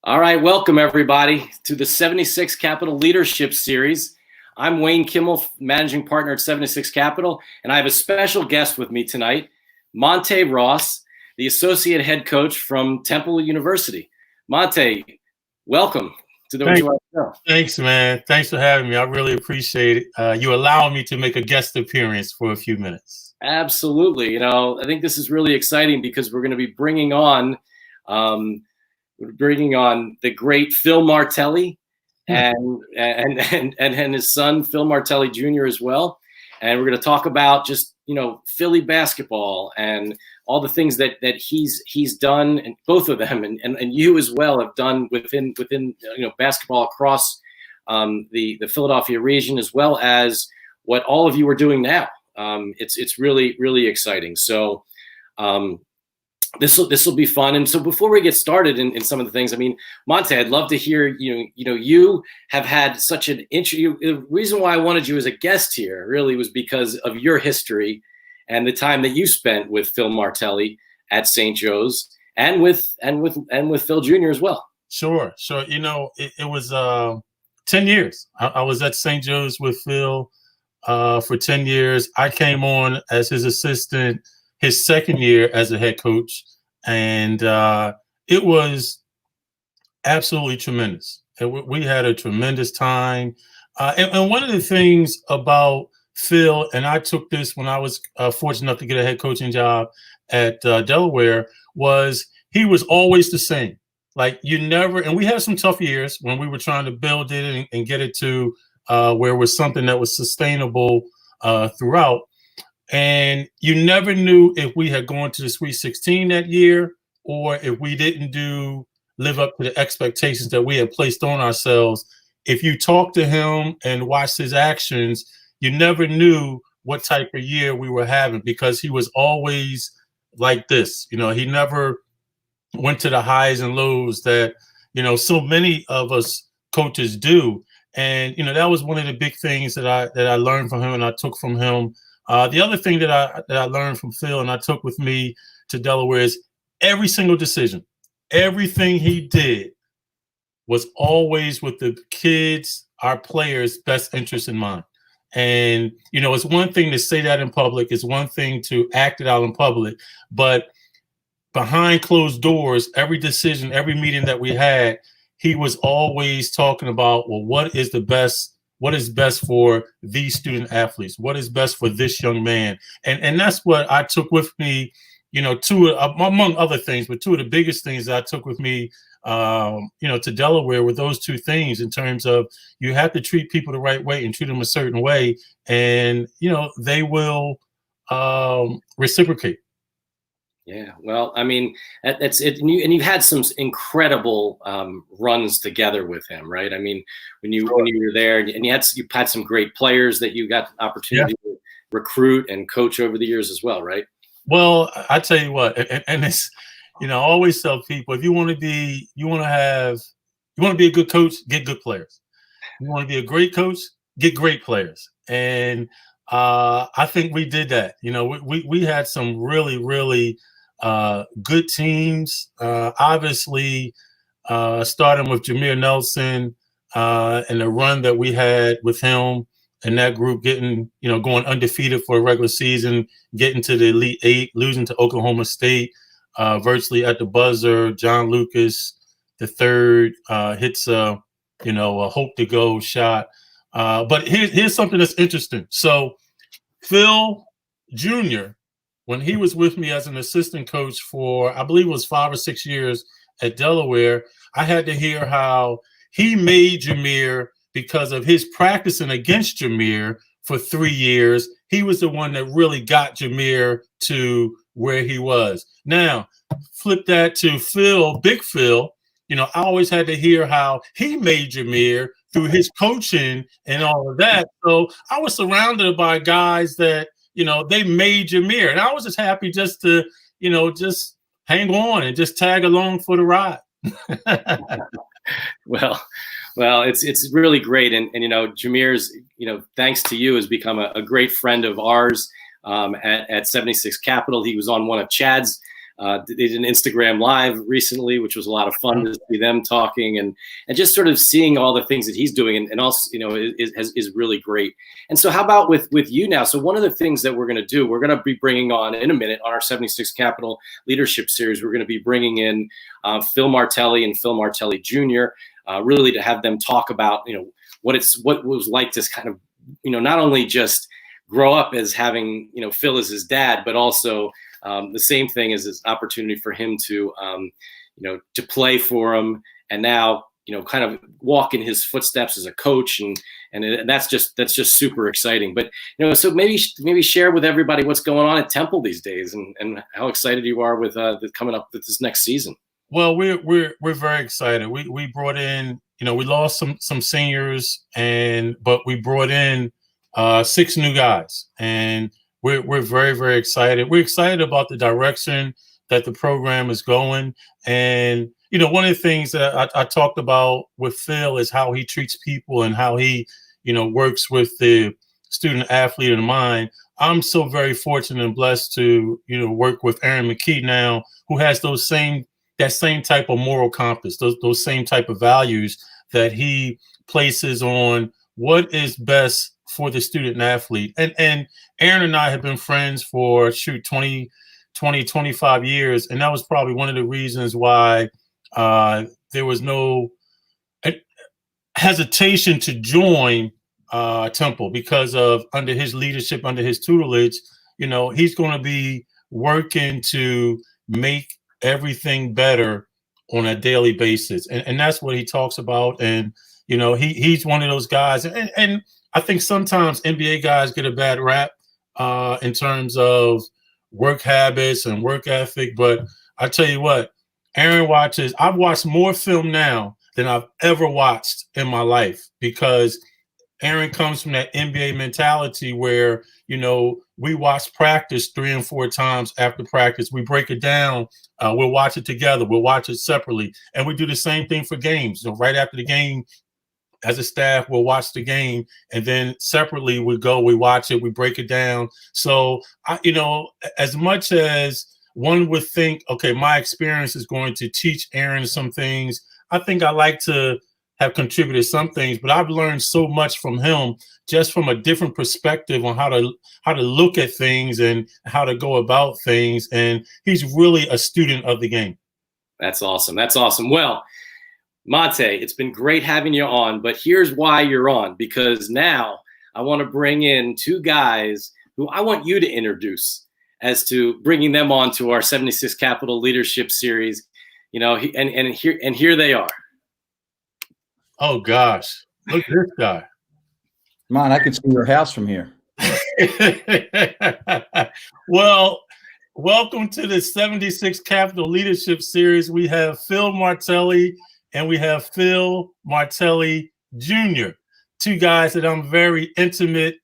All right, welcome everybody to the 76 Capital Leadership Series. I'm Wayne Kimmel, managing partner at 76 Capital, and I have a special guest with me tonight, Monte Ross, the associate head coach from Temple University. Monte, welcome to our show. Thanks, man. Thanks for having me. I really appreciate it. You allowing me to make a guest appearance for a few minutes. Absolutely. You know, I think this is really exciting because we're going to be bringing on the great Phil Martelli and his son, Phil Martelli Jr. as well. And we're going to talk about just, Philly basketball and all the things that he's done, and both of them and you as well have done within basketball across the Philadelphia region, as well as what all of you are doing now. It's really, really exciting. So this will be fun. And so before we get started in some of the things, I mean, Monte, I'd love to hear, you have had such an the reason why I wanted you as a guest here really was because of your history and the time that you spent with Phil Martelli at St. Joe's and with Phil Jr. as well. Sure. It was 10 years. I was at St. Joe's with Phil for 10 years. I came on as his assistant his second year as a head coach, and it was absolutely tremendous. And we had a tremendous time. And one of the things about Phil, and I took this when I was fortunate enough to get a head coaching job at Delaware, was he was always the same. Like and we had some tough years when we were trying to build it and get it to where it was something that was sustainable throughout. And you never knew if we had gone to the Sweet 16 that year or if we didn't live up to the expectations that we had placed on ourselves. If you talked to him and watched his actions, you never knew what type of year we were having because he was always like this. He never went to the highs and lows that, so many of us coaches do. And, that was one of the big things that I learned from him and I took from him. The other thing that I learned from Phil and I took with me to Delaware is every single decision, everything he did was always with the kids, our players' best interest in mind. And, it's one thing to say that in public. It's one thing to act it out in public. But behind closed doors, every decision, every meeting that we had, he was always talking about, well, what is best for these student athletes? What is best for this young man? And that's what I took with me, among other things, but two of the biggest things that I took with me, to Delaware were those two things in terms of you have to treat people the right way and treat them a certain way. And, they will reciprocate. Yeah, well, I mean, that's it. And you've had some incredible runs together with him, right? I mean, when you were there, and you've had some great players that you got the opportunity to recruit and coach over the years as well, right? Well, I tell you what, and it's, I always tell people, if you want to be a good coach, get good players. You want to be a great coach, get great players. And I think we did that. We had some really, really good teams, obviously starting with Jameer Nelson and the run that we had with him and that group getting, going undefeated for a regular season, getting to the Elite Eight, losing to Oklahoma State virtually at the buzzer. John Lucas III hits a hope to go shot. But here's something that's interesting. So Phil Jr., when he was with me as an assistant coach for, I believe it was 5 or 6 years at Delaware, I had to hear how he made Jameer because of his practicing against Jameer for 3 years. He was the one that really got Jameer to where he was. Now, flip that to Phil, Big Phil. I always had to hear how he made Jameer through his coaching and all of that. So I was surrounded by guys that, they made Jameer. And I was just happy just to, just hang on and just tag along for the ride. Well, it's really great. And Jameer's, thanks to you, has become a great friend of ours at 76 Capital. He was on one of Chad's They did an Instagram live recently, which was a lot of fun to see them talking and just sort of seeing all the things that he's doing, and also, you know, is really great. And so how about with you now? So one of the things that we're going to do, we're going to be bringing on in a minute on our 76 Capital Leadership Series, we're going to be bringing in Phil Martelli and Phil Martelli Jr., really to have them talk about, you know, what it was like to kind of, you know, not only just grow up as having, you know, Phil as his dad, but also the same thing as this opportunity for him to, you know, to play for him, and now, you know, kind of walk in his footsteps as a coach, and that's just super exciting. But, you know, so maybe share with everybody what's going on at Temple these days, and how excited you are with coming up with this next season. Well, we're very excited. We brought in, you know, we lost some seniors, but we brought in 6 new guys, and we're very, very excited. We're excited about the direction that the program is going. And, you know, one of the things that I talked about with Phil is how he treats people and how he, you know, works with the student athlete in mind. I'm so very fortunate and blessed to, you know, work with Aaron McKee now, who has that same type of moral compass, those same type of values that he places on what is best for the student athlete. And Aaron and I have been friends for 20, 25 years. And that was probably one of the reasons why there was no hesitation to join Temple, because of under his leadership, under his tutelage, you know, he's going to be working to make everything better on a daily basis. And that's what he talks about. And, you know, he's one of those guys. And I think sometimes NBA guys get a bad rap in terms of work habits and work ethic. But I tell you what, I've watched more film now than I've ever watched in my life, because Aaron comes from that NBA mentality where, you know, we watch practice 3 and 4 times after practice. We break it down. We'll watch it together. We'll watch it separately. And we do the same thing for games. So right after the game, as a staff, we'll watch the game, and then separately we watch it, we break it down. So, you know, as much as one would think, okay, my experience is going to teach Aaron some things, I think I like to have contributed some things, but I've learned so much from him, just from a different perspective on how to look at things and how to go about things. And he's really a student of the game. That's awesome. That's awesome. Well, Monte, it's been great having you on, but here's why you're on, because now I want to bring in 2 guys who I want you to introduce as to bringing them on to our 76 Capital Leadership Series, you know, and here they are. Oh gosh, look at this guy. Come on, I can see your house from here. Well, welcome to the 76 Capital Leadership Series. We have Phil Martelli and we have Phil Martelli Jr., 2 guys that I'm very intimate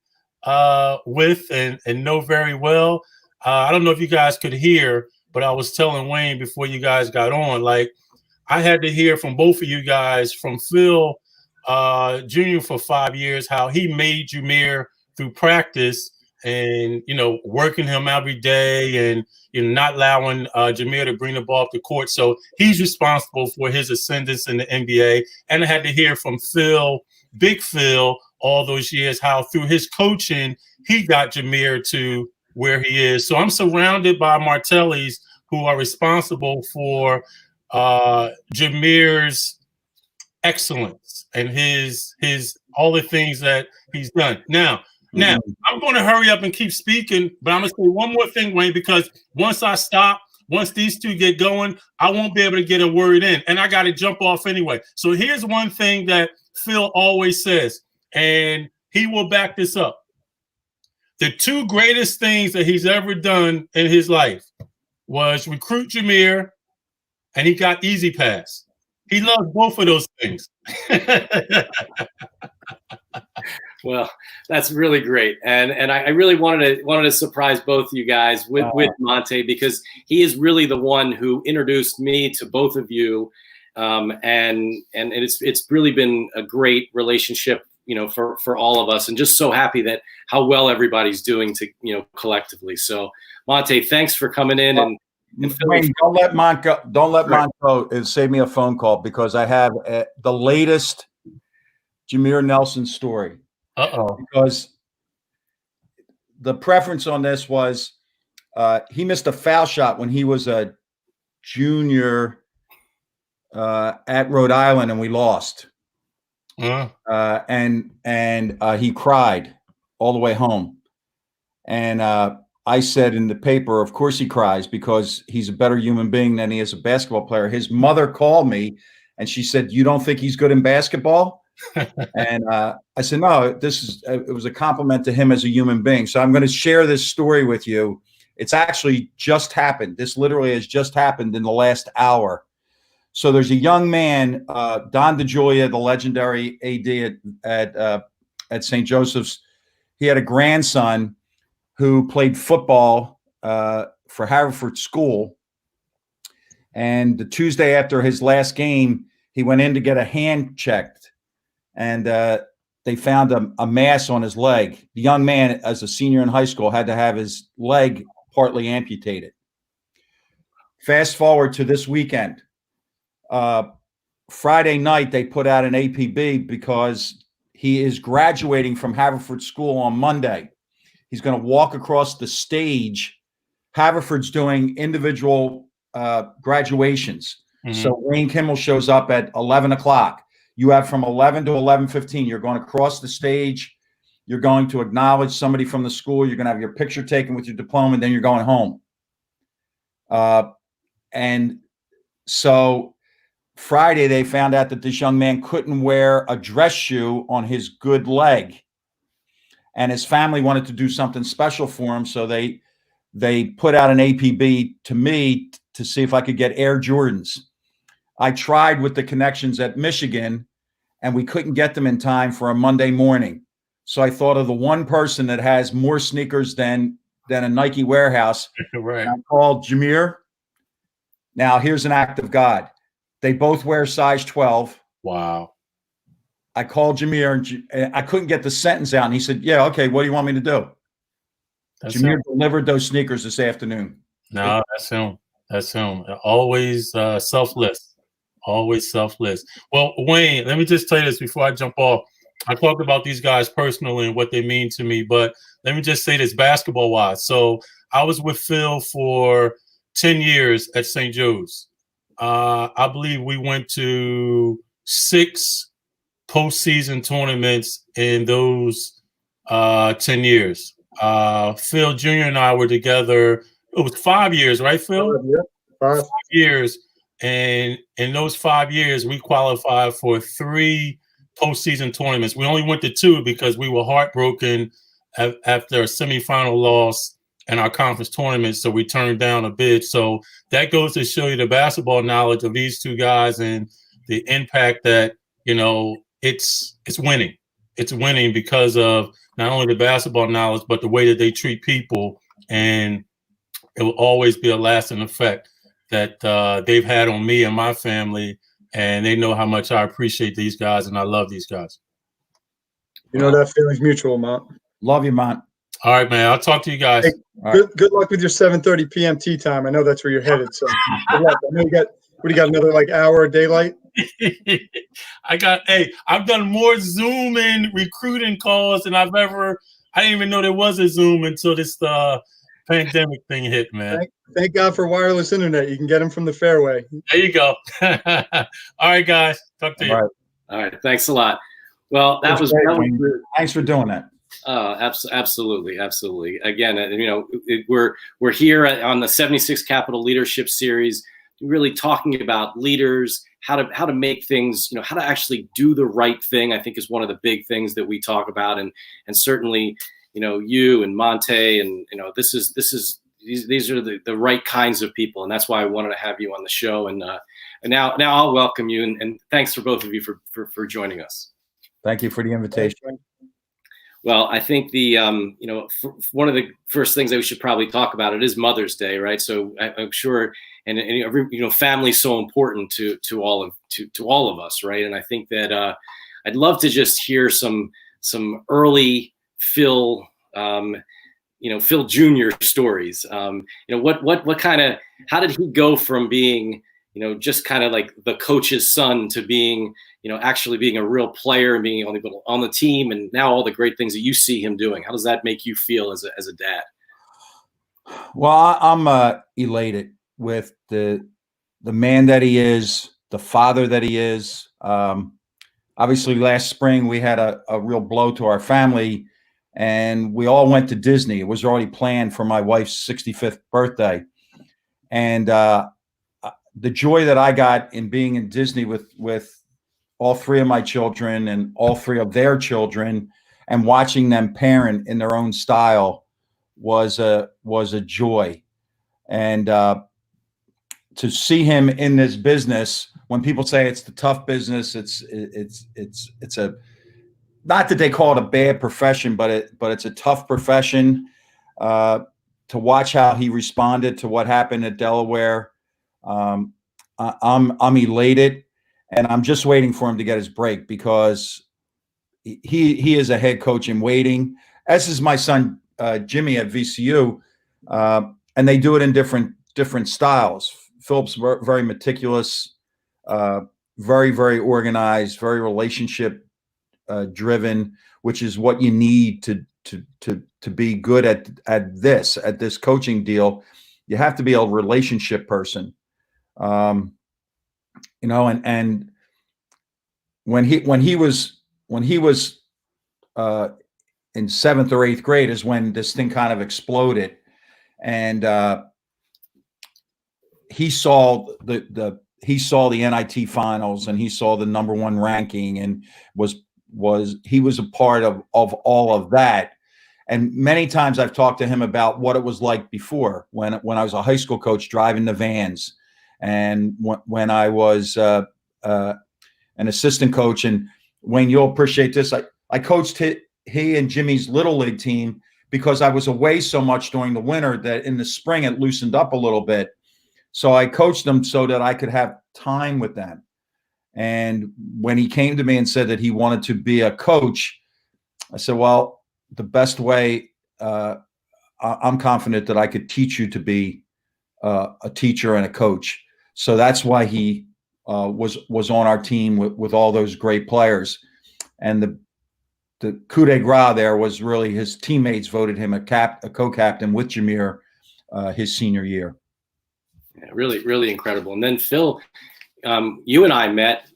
with and know very well. I don't know if you guys could hear, but I was telling Wayne before you guys got on, like, I had to hear from both of you guys, from Phil Jr. for 5 years, how he made Jameer through practice and, you know, working him every day and, you know, not allowing Jameer to bring the ball up the court. So he's responsible for his ascendance in the NBA. And I had to hear from Phil, Big Phil, all those years, how through his coaching, he got Jameer to where he is. So I'm surrounded by Martellis who are responsible for Jameer's excellence and his all the things that he's done. Now I'm going to hurry up and keep speaking, but I'm going to say one more thing, Wayne, because once these 2 get going, I won't be able to get a word in, and I got to jump off anyway. So here's one thing that Phil always says, and he will back this up. The 2 greatest things that he's ever done in his life was recruit Jameer, and he got Easy Pass. He loves both of those things. Well, that's really great, and I really wanted to surprise both you guys with Monte, because he is really the one who introduced me to both of you, and it's really been a great relationship, you know, for all of us, and just so happy that how well everybody's doing to, you know, collectively. So, Monte, thanks for coming in, and Wayne, don't let mine go. Don't let mine go. It save me a phone call because I have the latest Jameer Nelson story. Because the preference on this was he missed a foul shot when he was a junior at Rhode Island, and we lost. And he cried all the way home. And I said in the paper, of course he cries because he's a better human being than he is a basketball player. His mother called me and she said, "You don't think he's good in basketball?" And I said, "No, it was a compliment to him as a human being." So I'm going to share this story with you. It's actually just happened. This literally has just happened in the last hour. So there's a young man, Don DeGioia, the legendary AD at St. Joseph's. He had a grandson who played football for Haverford School. And the Tuesday after his last game, he went in to get a hand checked. And they found a mass on his leg. The young man, as a senior in high school, had to have his leg partly amputated. Fast forward to this weekend. Friday night, they put out an APB because he is graduating from Haverford School on Monday. He's going to walk across the stage. Haverford's doing individual graduations. Mm-hmm. So Wayne Kimmel shows up at 11 o'clock. You have from 11 to 11:15. You're going to cross the stage. You're going to acknowledge somebody from the school. You're going to have your picture taken with your diploma, and then you're going home. And so Friday, they found out that this young man couldn't wear a dress shoe on his good leg. And his family wanted to do something special for him. So they put out an APB to me to see if I could get Air Jordans. I tried with the connections at Michigan, and we couldn't get them in time for a Monday morning. So I thought of the one person that has more sneakers than a Nike warehouse. Right. I called Jameer. Now, here's an act of God. They both wear size 12. Wow. I called Jameer, and I couldn't get the sentence out. And he said, "Yeah, okay, what do you want me to do?" Jameer delivered those sneakers this afternoon. No, that's him. That's him. Always selfless. Always selfless. Well, Wayne, let me just tell you this before I jump off. I talked about these guys personally and what they mean to me, but let me just say this basketball-wise. So I was with Phil for 10 years at St. Joe's. I believe we went to 6 postseason tournaments in those 10 years. Phil Jr. and I were together. It was 5 years, right, Phil? Yeah, 5 years. And in those 5 years, we qualified for 3 postseason tournaments. We only went to 2 because we were heartbroken after a semifinal loss in our conference tournament. So we turned down a bid. So that goes to show you the basketball knowledge of these 2 guys and the impact that, you know, it's winning. It's winning because of not only the basketball knowledge, but the way that they treat people. And it will always be a lasting effect that they've had on me and my family. And they know how much I appreciate these guys and I love these guys. You know, that feeling's mutual, Mont. Love you, Mont. All right, man. I'll talk to you guys. Hey, good luck with your 7:30 p.m. tea time. I know that's where you're headed. So good luck. I know you got another hour of daylight. I've done more Zoom and recruiting calls than I didn't even know there was a Zoom until this pandemic thing hit, man. Thank God for wireless internet. You can get them from the fairway. There you go. All right, guys. Talk to you. All right. Thanks a lot. Well, that was great. Thanks for doing that. Absolutely. Again, we're here on the 76 Capital Leadership Series, really talking about leaders, how to make things, how to actually do the right thing. I think is one of the big things that we talk about, and certainly, you and Monte, and these are the right kinds of people, and that's why I wanted to have you on the show. And now I'll welcome you, and thanks for both of you for joining us. Thank you for the invitation. Well, I think one of the first things that we should probably talk about, it is Mother's Day, right? So I'm sure, and family is so important to all of us, right? And I think that I'd love to just hear some early Phil, Phil Jr. stories. What kind of, how did he go from being, just kind of like the coach's son to being, actually being a real player and being on the team, and now all the great things that you see him doing? How does that make you feel as a dad? Well, I'm elated with the man that he is, the father that he is. Obviously, last spring we had a real blow to our family, and we all went to Disney. It was already planned for my wife's 65th birthday, and the joy that I got in being in Disney with all three of my children and all three of their children, and watching them parent in their own style was a joy. And to see him in this business, when people say it's the tough business, it's a, not that they call it a bad profession, but it's a tough profession. To watch how he responded to what happened at Delaware, I'm elated, and I'm just waiting for him to get his break, because he is a head coach in waiting, as is my son Jimmy at VCU, and they do it in different styles. Philip's very meticulous, very, very organized, very relationship driven, which is what you need to be good at this coaching deal. You have to be a relationship person, and when he was in 7th or 8th grade is when this thing kind of exploded, and he saw the NIT finals, and he saw the #1 ranking, and he was a part of all of that. And many times I've talked to him about what it was like before, when I was a high school coach driving the vans, and when I was an assistant coach. And Wayne, you'll appreciate this. I coached he and Jimmy's little league team, because I was away so much during the winter that in the spring it loosened up a little bit. So I coached them so that I could have time with them. And when he came to me and said that he wanted to be a coach, I said, well, the best way, I'm confident that I could teach you to be a teacher and a coach. So that's why he was on our team with all those great players. And the coup de grace there was really his teammates voted him a co-captain with Jameer his senior year. Yeah, really, really incredible. And then Phil, you and I met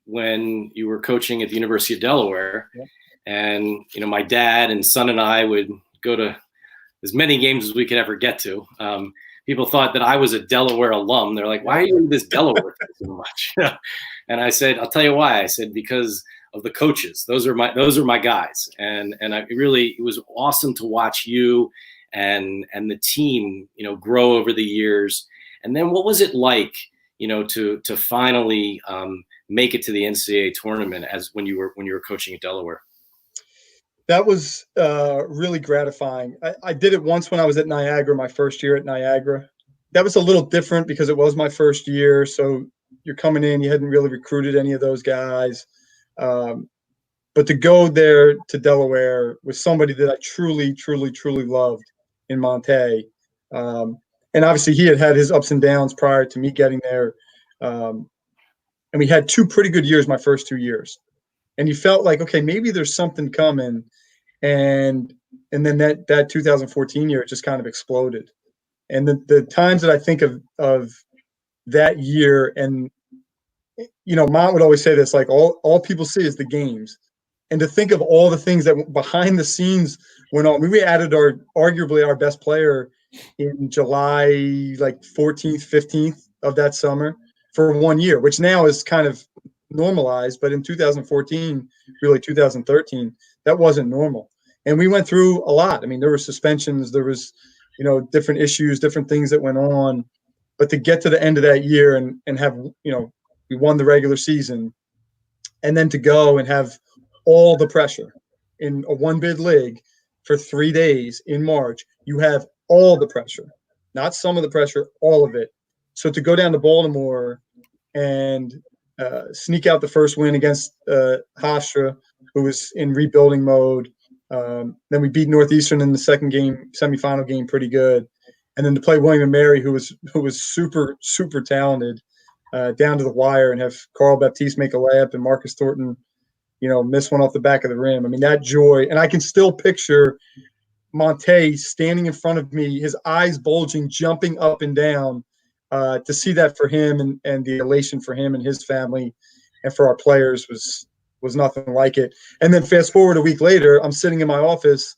when you were coaching at the University of Delaware. Yeah. And, my dad and son and I would go to as many games as we could ever get to. People thought that I was a Delaware alum. They're like, why are you in this Delaware thing so much? And I said, I'll tell you why. I said, because of the coaches. Those are my guys. And it was awesome to watch you and the team, grow over the years. And then what was it like, to finally make it to the NCAA tournament when you were coaching at Delaware? That was really gratifying. I did it once when I was at Niagara, my first year at Niagara. That was a little different because it was my first year. So you're coming in, you hadn't really recruited any of those guys. But to go there to Delaware with somebody that I truly, truly, truly loved in Monte. And obviously he had his ups and downs prior to me getting there. And we had 2 pretty good years my first 2 years. And you felt like, okay, maybe there's something coming. And then that 2014 year, it just kind of exploded. And the times that I think of that year, and Mont would always say this, like all people see is the games. And to think of all the things that behind the scenes went on. We added arguably our best player in July, like 14th, 15th of that summer for 1 year, which now is kind of normalized. But in 2014, really 2013, that wasn't normal. And we went through a lot. I mean, there were suspensions, there was, different issues, different things that went on. But to get to the end of that year and have, we won the regular season, and then to go and have all the pressure in a 1-bid league for 3 days in March, you have all the pressure, not some of the pressure, all of it. So to go down to Baltimore and sneak out the first win against Hofstra, who was in rebuilding mode, Then we beat Northeastern in the second game, semifinal game, pretty good. And then to play William and Mary, who was super, super talented, down to the wire, and have Carl Baptiste make a layup and Marcus Thornton, miss one off the back of the rim. I mean, that joy. And I can still picture Monte standing in front of me, his eyes bulging, jumping up and down, to see that for him, and the elation for him and his family and for our players was nothing like it. And then fast forward a week later, I'm sitting in my office,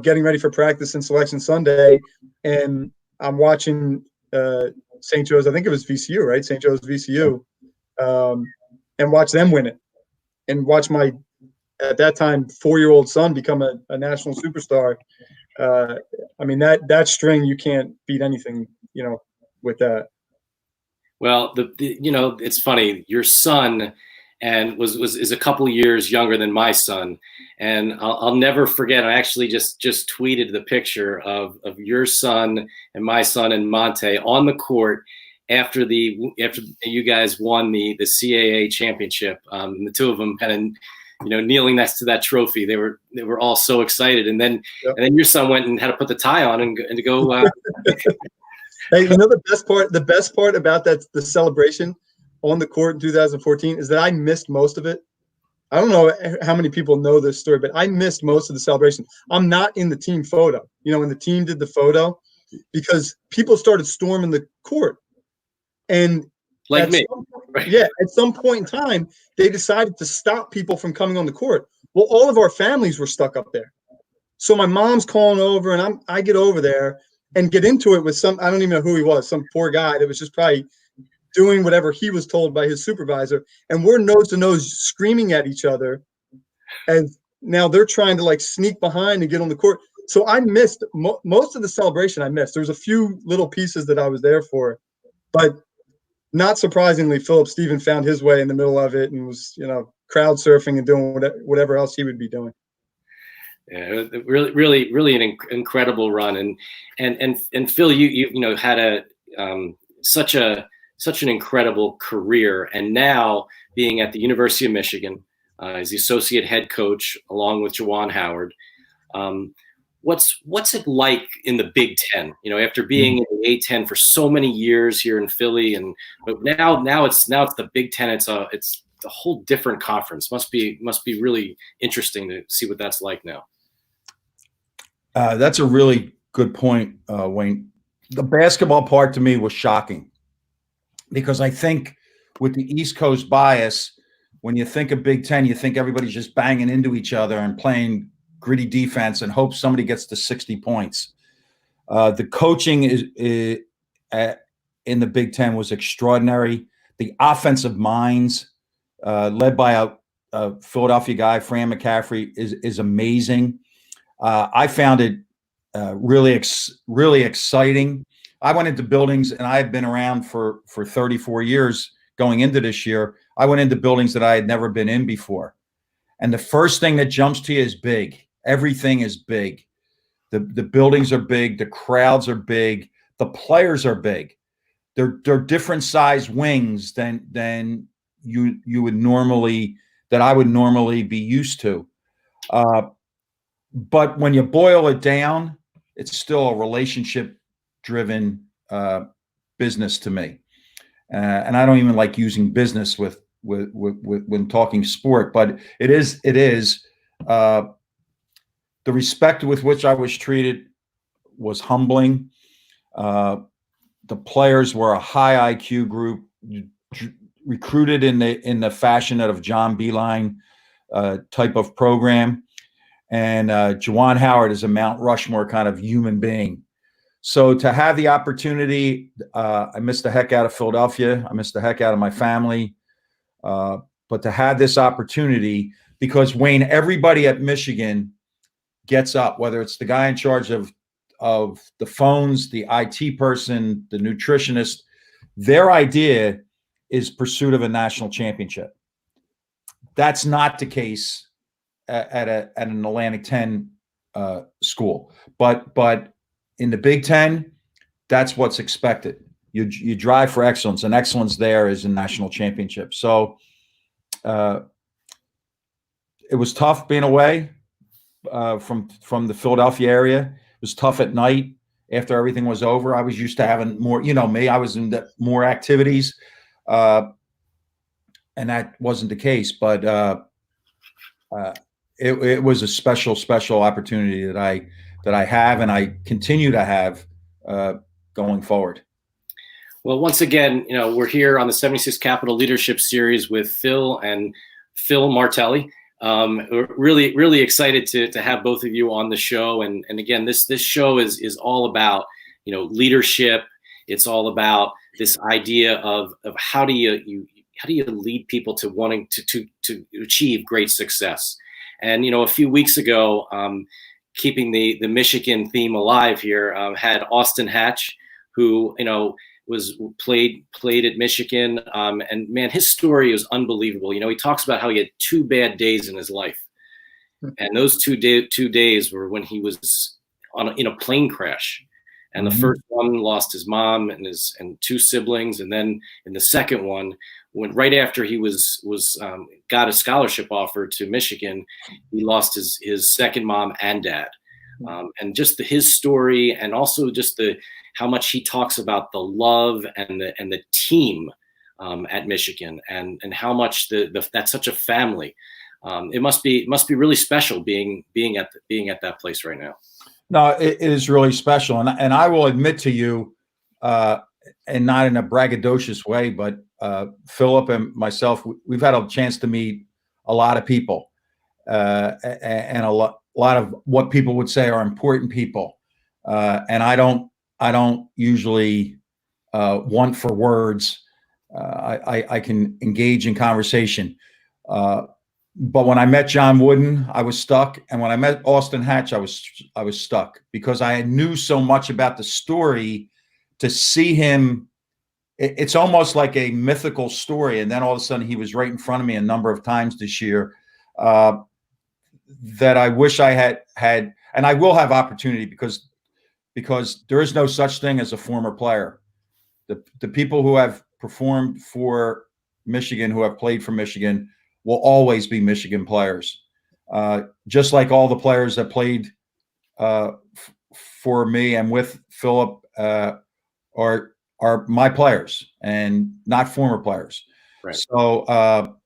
getting ready for practice and Selection Sunday, and I'm watching St. Joe's, I think it was VCU, right? St. Joe's VCU, and watch them win it, and watch my, at that time, 4-year-old son become a national superstar. I mean, that string, you can't beat anything, with that. Well, it's funny. Your son is a couple years younger than my son, and I'll never forget. I actually just tweeted the picture of your son and my son and Monte on the court after you guys won the CAA championship. And the two of them kind of, kneeling next to that trophy. They were all so excited, and then Yep. and then your son went and had to put the tie on and to go. Hey, the best part about the celebration on the court in 2014 is that I missed most of it. I don't know how many people know this story, but I missed most of the celebration. I'm not in the team photo, when the team did the photo, because people started storming the court. And Like me. Right. Yeah, at some point in time, they decided to stop people from coming on the court. Well, all of our families were stuck up there. So my mom's calling over, and I get over there and get into it with some, I don't even know who he was, some poor guy that was just probably doing whatever he was told by his supervisor. And we're nose to nose screaming at each other. And now they're trying to sneak behind and get on the court. So I missed most of the celebration. I missed. There was a few little pieces that I was there for, but not surprisingly, Philip Stephen found his way in the middle of it and was, crowd surfing and doing whatever else he would be doing. Yeah, really, really, really an incredible run, and Phil, you had such an incredible career, and now being at the University of Michigan as the associate head coach along with Juwan Howard. What's it like in the Big Ten? After being in the A-10 for so many years here in Philly, but now it's the Big Ten. It's a whole different conference. Must be really interesting to see what that's like now. That's a really good point, Wayne. The basketball part to me was shocking, because I think with the East Coast bias, when you think of Big Ten, you think everybody's just banging into each other and playing gritty defense and hope somebody gets to 60 points. The coaching in the Big Ten was extraordinary. The offensive minds, led by a Philadelphia guy, Fran McCaffrey, is amazing. I found it really exciting. I went into buildings, and I had been around for 34 years going into this year. I went into buildings that I had never been in before. And the first thing that jumps to you is big. Everything is big. The buildings are big. The crowds are big. The players are big. They're different size wings than you would normally, that I would normally be used to. But when you boil it down, it's still a relationship-driven business to me. And I don't even like using business with when talking sport, but it is the respect with which I was treated was humbling. The players were a high IQ group, recruited in the fashion of John Beeline type of program. And Juwan Howard is a Mount Rushmore kind of human being. So to have the opportunity, I missed the heck out of Philadelphia. I missed the heck out of my family. But to have this opportunity, because Wayne, everybody at Michigan gets up, whether it's the guy in charge of the phones, the IT person, the nutritionist, their idea is pursuit of a national championship. That's not the case at an Atlantic 10 school, but in the Big Ten, that's what's expected. You drive for excellence, and excellence there is a national championship. So it was tough being away, from the Philadelphia area. It was tough at night after everything was over. I was used to having more, me, I was in more activities, and that wasn't the case. But it was a special opportunity that I have and I continue to have going forward. Well, once again, we're here on the 76 Capital Leadership Series with Phil and Phil Martelli. We're really excited to have both of you on the show. And again, this show is all about, leadership. It's all about this idea of how do you lead people to wanting to achieve great success. And, a few weeks ago, keeping the Michigan theme alive here, had Austin Hatch, who, played at Michigan, and man, his story is unbelievable. He talks about how he had 2 bad days in his life, and those 2 days were when he was in a plane crash, and the first one lost his mom and 2 siblings, and then in the second one, when right after he got a scholarship offer to Michigan, he lost his second mom and dad, and just his story, and also just how much he talks about the love and the team at Michigan, and how much that's such a family. It must be really special being at that place right now. No, it is really special, and I will admit to you, and not in a braggadocious way, but Philip and myself, we've had a chance to meet a lot of people, and a lot of what people would say are important people, and I don't usually want for words. I can engage in conversation. But when I met John Wooden, I was stuck. And when I met Austin Hatch, I was stuck because I knew so much about the story. To see him, it's almost like a mythical story. And then all of a sudden he was right in front of me a number of times this year, that I wish I had, and I will have opportunity because there is no such thing as a former player. The people who have performed for Michigan, who have played for Michigan, will always be Michigan players. Just like all the players that played for me and with Philip are my players and not former players. Right. So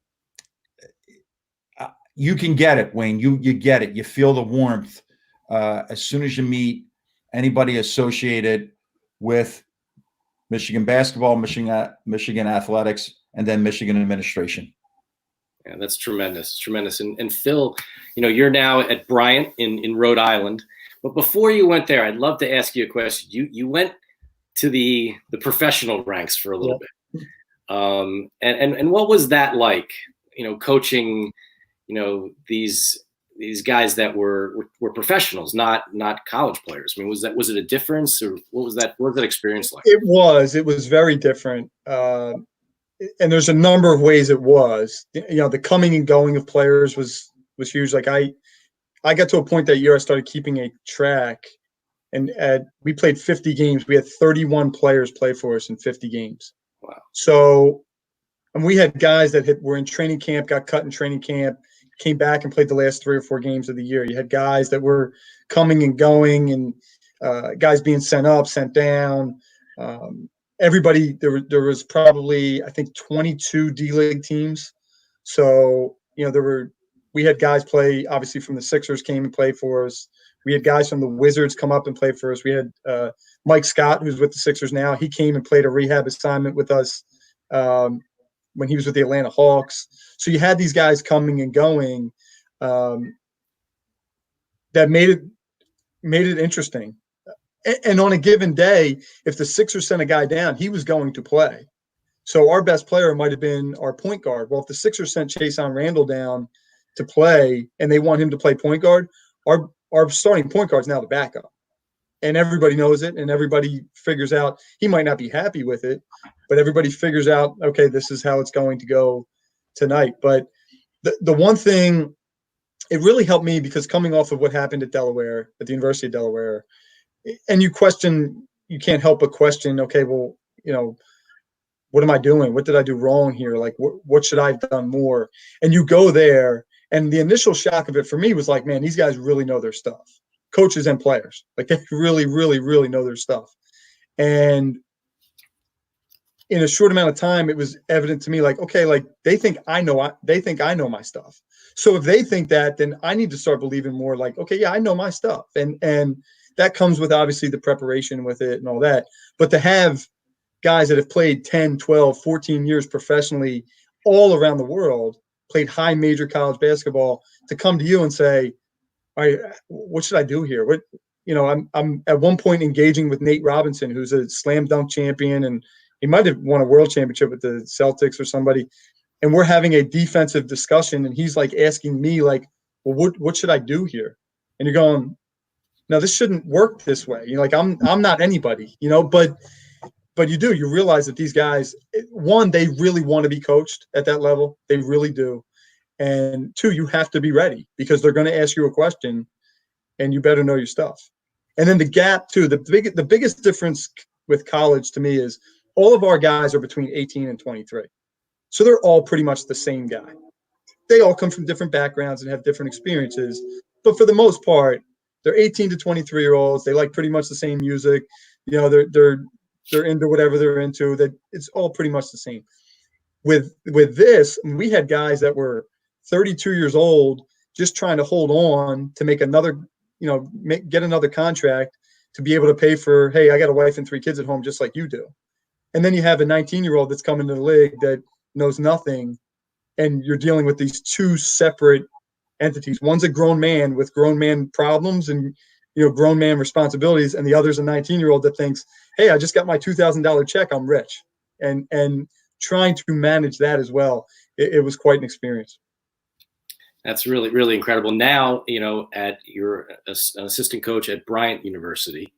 you can get it, Wayne. You get it. You feel the warmth as soon as you meet anybody associated with Michigan basketball, Michigan athletics, and then Michigan administration. Yeah, that's tremendous. It's tremendous. And Phil, you're now at Bryant in Rhode Island. But before you went there, I'd love to ask you a question. You went to the professional ranks for a little bit. And what was that like, coaching, these guys that were professionals, not college players? I mean, was it a difference, or what was that experience like? It was very different. And there's a number of ways it was. The coming and going of players was huge. Like I got to a point that year I started keeping a track, and we played 50 games. We had 31 players play for us in 50 games. Wow. So, and we had guys that were in training camp, got cut in training camp, came back and played the last 3 or 4 games of the year. You had guys that were coming and going, and guys being sent up, sent down. Everybody, there was probably, I think, 22 D-League teams. So, we had guys play, obviously, from the Sixers came and played for us. We had guys from the Wizards come up and play for us. We had Mike Scott, who's with the Sixers now. He came and played a rehab assignment with us when he was with the Atlanta Hawks. So you had these guys coming and going that made it interesting. And on a given day, if the Sixers sent a guy down, he was going to play. So our best player might have been our point guard. Well, if the Sixers sent Chason Randall down to play and they want him to play point guard, our starting point guard is now the backup. And everybody knows it, and everybody figures out. He might not be happy with it, but everybody figures out, okay, this is how it's going to go tonight. But the one thing, it really helped me because coming off of what happened at Delaware, at the University of Delaware, and you can't help but question, okay, well, what am I doing? What did I do wrong here? Like, what should I have done more? And you go there And the initial shock of it for me was like, man, these guys really know their stuff, coaches and players. Like they really, really, really know their stuff. And in a short amount of time, it was evident to me, like, okay, like they think I know my stuff. So if they think that, then I need to start believing more like, okay, yeah, I know my stuff. And that comes with obviously the preparation with it and all that. But to have guys that have played 10, 12, 14 years professionally all around the world, played high major college basketball, to come to you and say, all right, what should I do here? What, I'm at one point engaging with Nate Robinson, who's a slam dunk champion, and he might have won a world championship with the Celtics or somebody. And we're having a defensive discussion, and he's like asking me, like, well, what should I do here? And you're going, no, this shouldn't work this way. Like I'm not anybody, but you realize that these guys, one, they really want to be coached at that level. They really do. And two, you have to be ready because they're going to ask you a question and you better know your stuff. And then the gap too, the biggest difference with college to me is all of our guys are between 18 and 23. So they're all pretty much the same guy. They all come from different backgrounds and have different experiences. But for the most part, they're 18 to 23-year-olds. They like pretty much the same music. They're into whatever they're into. That it's all pretty much the same. With this, we had guys that were 32 years old, just trying to hold on to make another, get another contract to be able to pay for, hey, I got a wife and 3 kids at home just like you do. And then you have a 19-year-old that's coming to the league that knows nothing, and you're dealing with these 2 separate entities. One's a grown man with grown man problems and grown man responsibilities, and the other's a 19-year-old that thinks, hey, I just got my $2,000 check, I'm rich. And trying to manage that as well, it was quite an experience. That's really, really incredible. Now, at you're an assistant coach at Bryant University,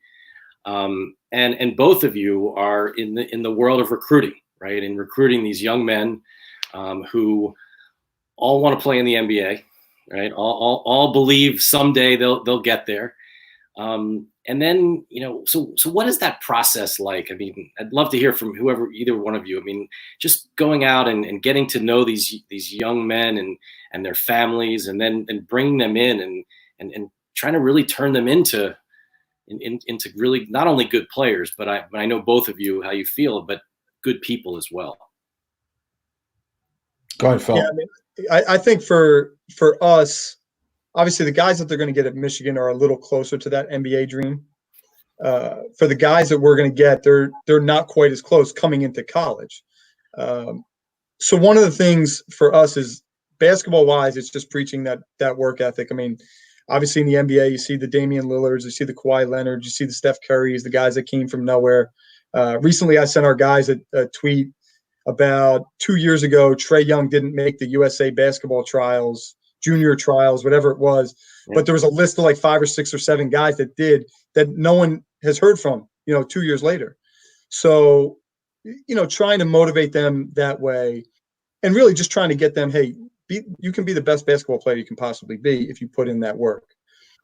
and both of you are in the world of recruiting, right? And recruiting these young men who all want to play in the NBA, right? All believe someday they'll get there. And then, so what is that process like? I mean, I'd love to hear from either one of you. I mean, just going out and getting to know these young men and their families, and then bringing them in and trying to really turn them into really not only good players, but I know both of you how you feel, but good people as well. Go ahead, Phil. Yeah, I think for us, obviously the guys that they're going to get at Michigan are a little closer to that NBA dream. For the guys that we're going to get, they're not quite as close coming into college. So one of the things for us is basketball wise, it's just preaching that work ethic. I mean, obviously in the NBA, you see the Damian Lillards, you see the Kawhi Leonard, you see the Steph Currys, the guys that came from nowhere. Recently, I sent our guys a tweet about 2 years ago. Trae Young didn't make the USA basketball trials, junior trials, whatever it was. Yeah. But there was a list of like 5 or 6 or 7 guys that did that no one has heard from, 2 years later. So, trying to motivate them that way and really just trying to get them, hey, you can be the best basketball player you can possibly be if you put in that work.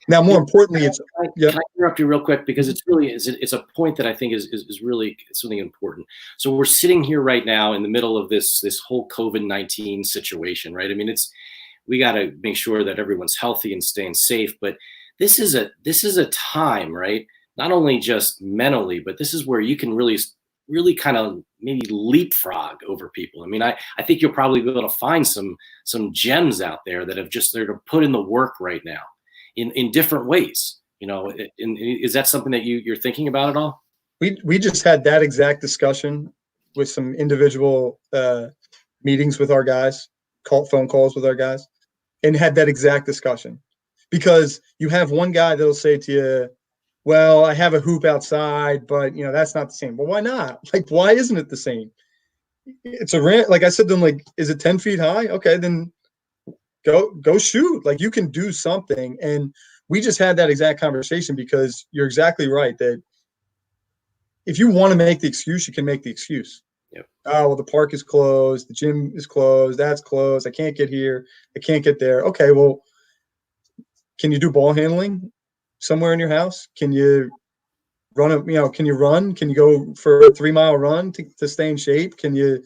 Now, more importantly, Can I interrupt you real quick, because it's a point that I think is really something important. So we're sitting here right now in the middle of this whole COVID-19 situation, right? I mean, we got to make sure that everyone's healthy and staying safe, but this is a time, right? Not only just mentally, but this is where you can really kind of maybe leapfrog over people. I mean, I think you'll probably be able to find some gems out there that they're to put in the work right now in different ways. Is that something that you're thinking about at all? We just had that exact discussion with some individual meetings with our guys, phone calls with our guys, and had that exact discussion. Because you have one guy that'll say to you, well, I have a hoop outside, but that's not the same. Well, why not? Like, why isn't it the same? It's like I said to them, like, is it 10 feet high? Okay, then go shoot. Like, you can do something. And we just had that exact conversation, because you're exactly right that if you want to make the excuse, you can make the excuse. Yep. Oh, well, the park is closed, the gym is closed, that's closed, I can't get here, I can't get there. Okay, well, can you do ball handling somewhere in your house? Can you run can you run? Can you go for a 3-mile run to stay in shape? Can you,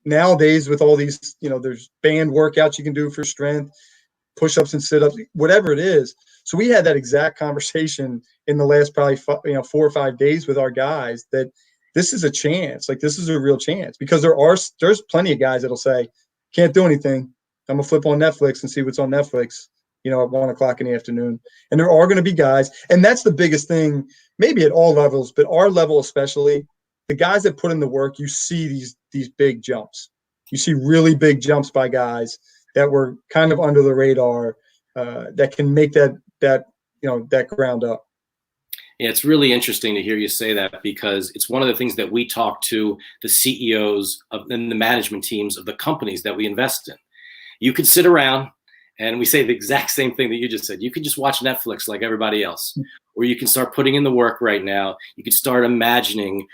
nowadays with all these, there's band workouts you can do for strength, push-ups and sit-ups, whatever it is. So we had that exact conversation in the last probably 4 or 5 days with our guys, that this is a chance. Like, this is a real chance, because there's plenty of guys that'll say, can't do anything. I'm gonna flip on Netflix and see what's on Netflix, at 1:00 in the afternoon. And there are going to be guys, and that's the biggest thing, maybe at all levels, but our level especially, the guys that put in the work, you see these big jumps. You see really big jumps by guys that were kind of under the radar, that can make that ground up. Yeah, it's really interesting to hear you say that, because it's one of the things that we talk to the CEOs and the management teams of the companies that we invest in. You could sit around and we say the exact same thing that you just said. You can just watch Netflix like everybody else, or you can start putting in the work right now. You can start imagining,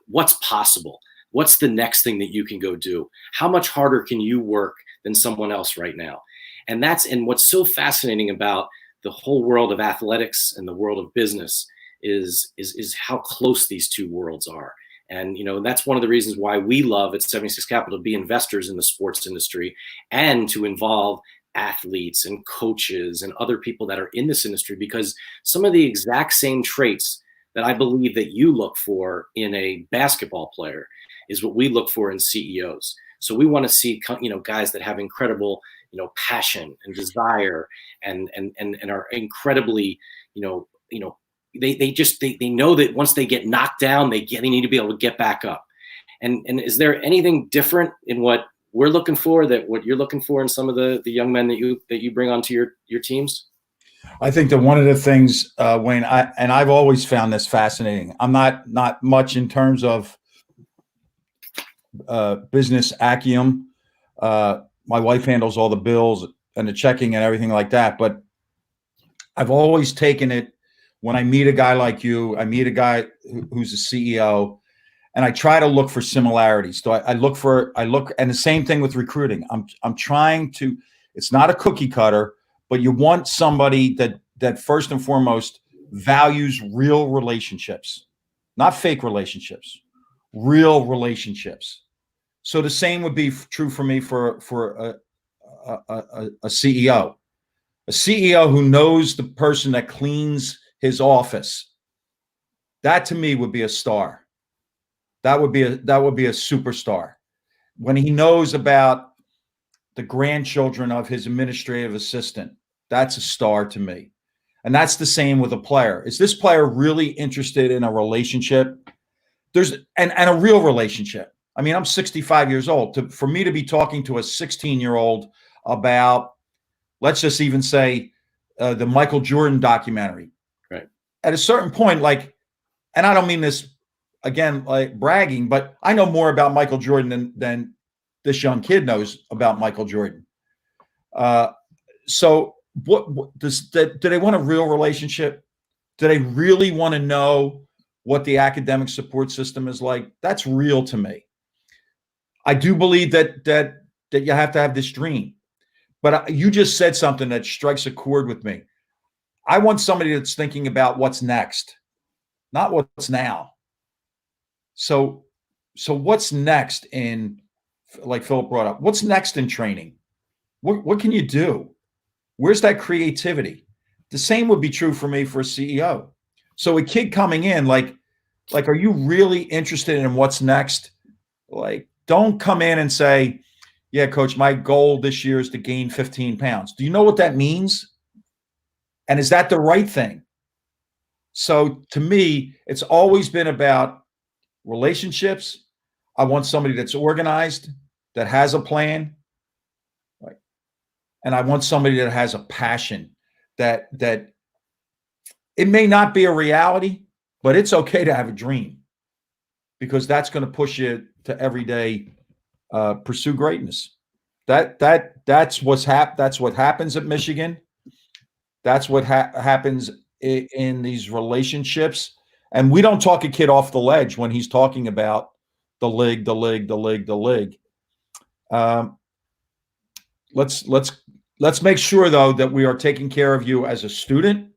what's possible. What's the next thing that you can go do? How much harder can you work than someone else right now? And what's so fascinating about the whole world of athletics and the world of business is how close these two worlds are. And, that's one of the reasons why we love at 76 Capital to be investors in the sports industry and to involve athletes and coaches and other people that are in this industry, because some of the exact same traits that I believe that you look for in a basketball player is what we look for in CEOs. So we want to see, guys that have incredible, passion and desire and are incredibly, they know that once they get knocked down, they need to be able to get back up. And is there anything different in what we're looking for, that what you're looking for in some of the young men that you bring onto your teams? I think that one of the things, Wayne, I've always found this fascinating. I'm not much in terms of business acumen. My wife handles all the bills and the checking and everything like that. But I've always taken it, when I meet a guy like you, I meet a guy who's a CEO, and I try to look for similarities. So I look, and the same thing with recruiting. I'm trying to, it's not a cookie cutter, but you want somebody that first and foremost values real relationships, not fake relationships, real relationships. So the same would be true for me for a CEO. A CEO who knows the person that cleans his office. That to me would be a star. That would be a superstar. When he knows about the grandchildren of his administrative assistant, that's a star to me. And that's the same with a player. Is this player really interested in a relationship? And a real relationship. I mean, I'm 65 years old. For me to be talking to a 16-year-old about, let's just even say, the Michael Jordan documentary. Right. At a certain point, and I don't mean this, again, like bragging, but I know more about Michael Jordan than this young kid knows about Michael Jordan. So do they want a real relationship? Do they really want to know what the academic support system is like? That's real to me. I do believe that you have to have this dream. But you just said something that strikes a chord with me. I want somebody that's thinking about what's next, not what's now. So what's next in, like Philip brought up, what's next in training? What can you do? Where's that creativity? The same would be true for me for a CEO. So a kid coming in, like, are you really interested in what's next? Like, don't come in and say, yeah, coach, my goal this year is to gain 15 pounds. Do you know what that means? And is that the right thing? So to me, it's always been about relationships. I want somebody that's organized, that has a plan. Right? And I want somebody that has a passion, that it may not be a reality, but it's okay to have a dream, because that's going to push you to every day pursue greatness. That's what happens at Michigan. That's what happens in these relationships. And we don't talk a kid off the ledge when he's talking about the league. Let's make sure, though, that we are taking care of you as a student.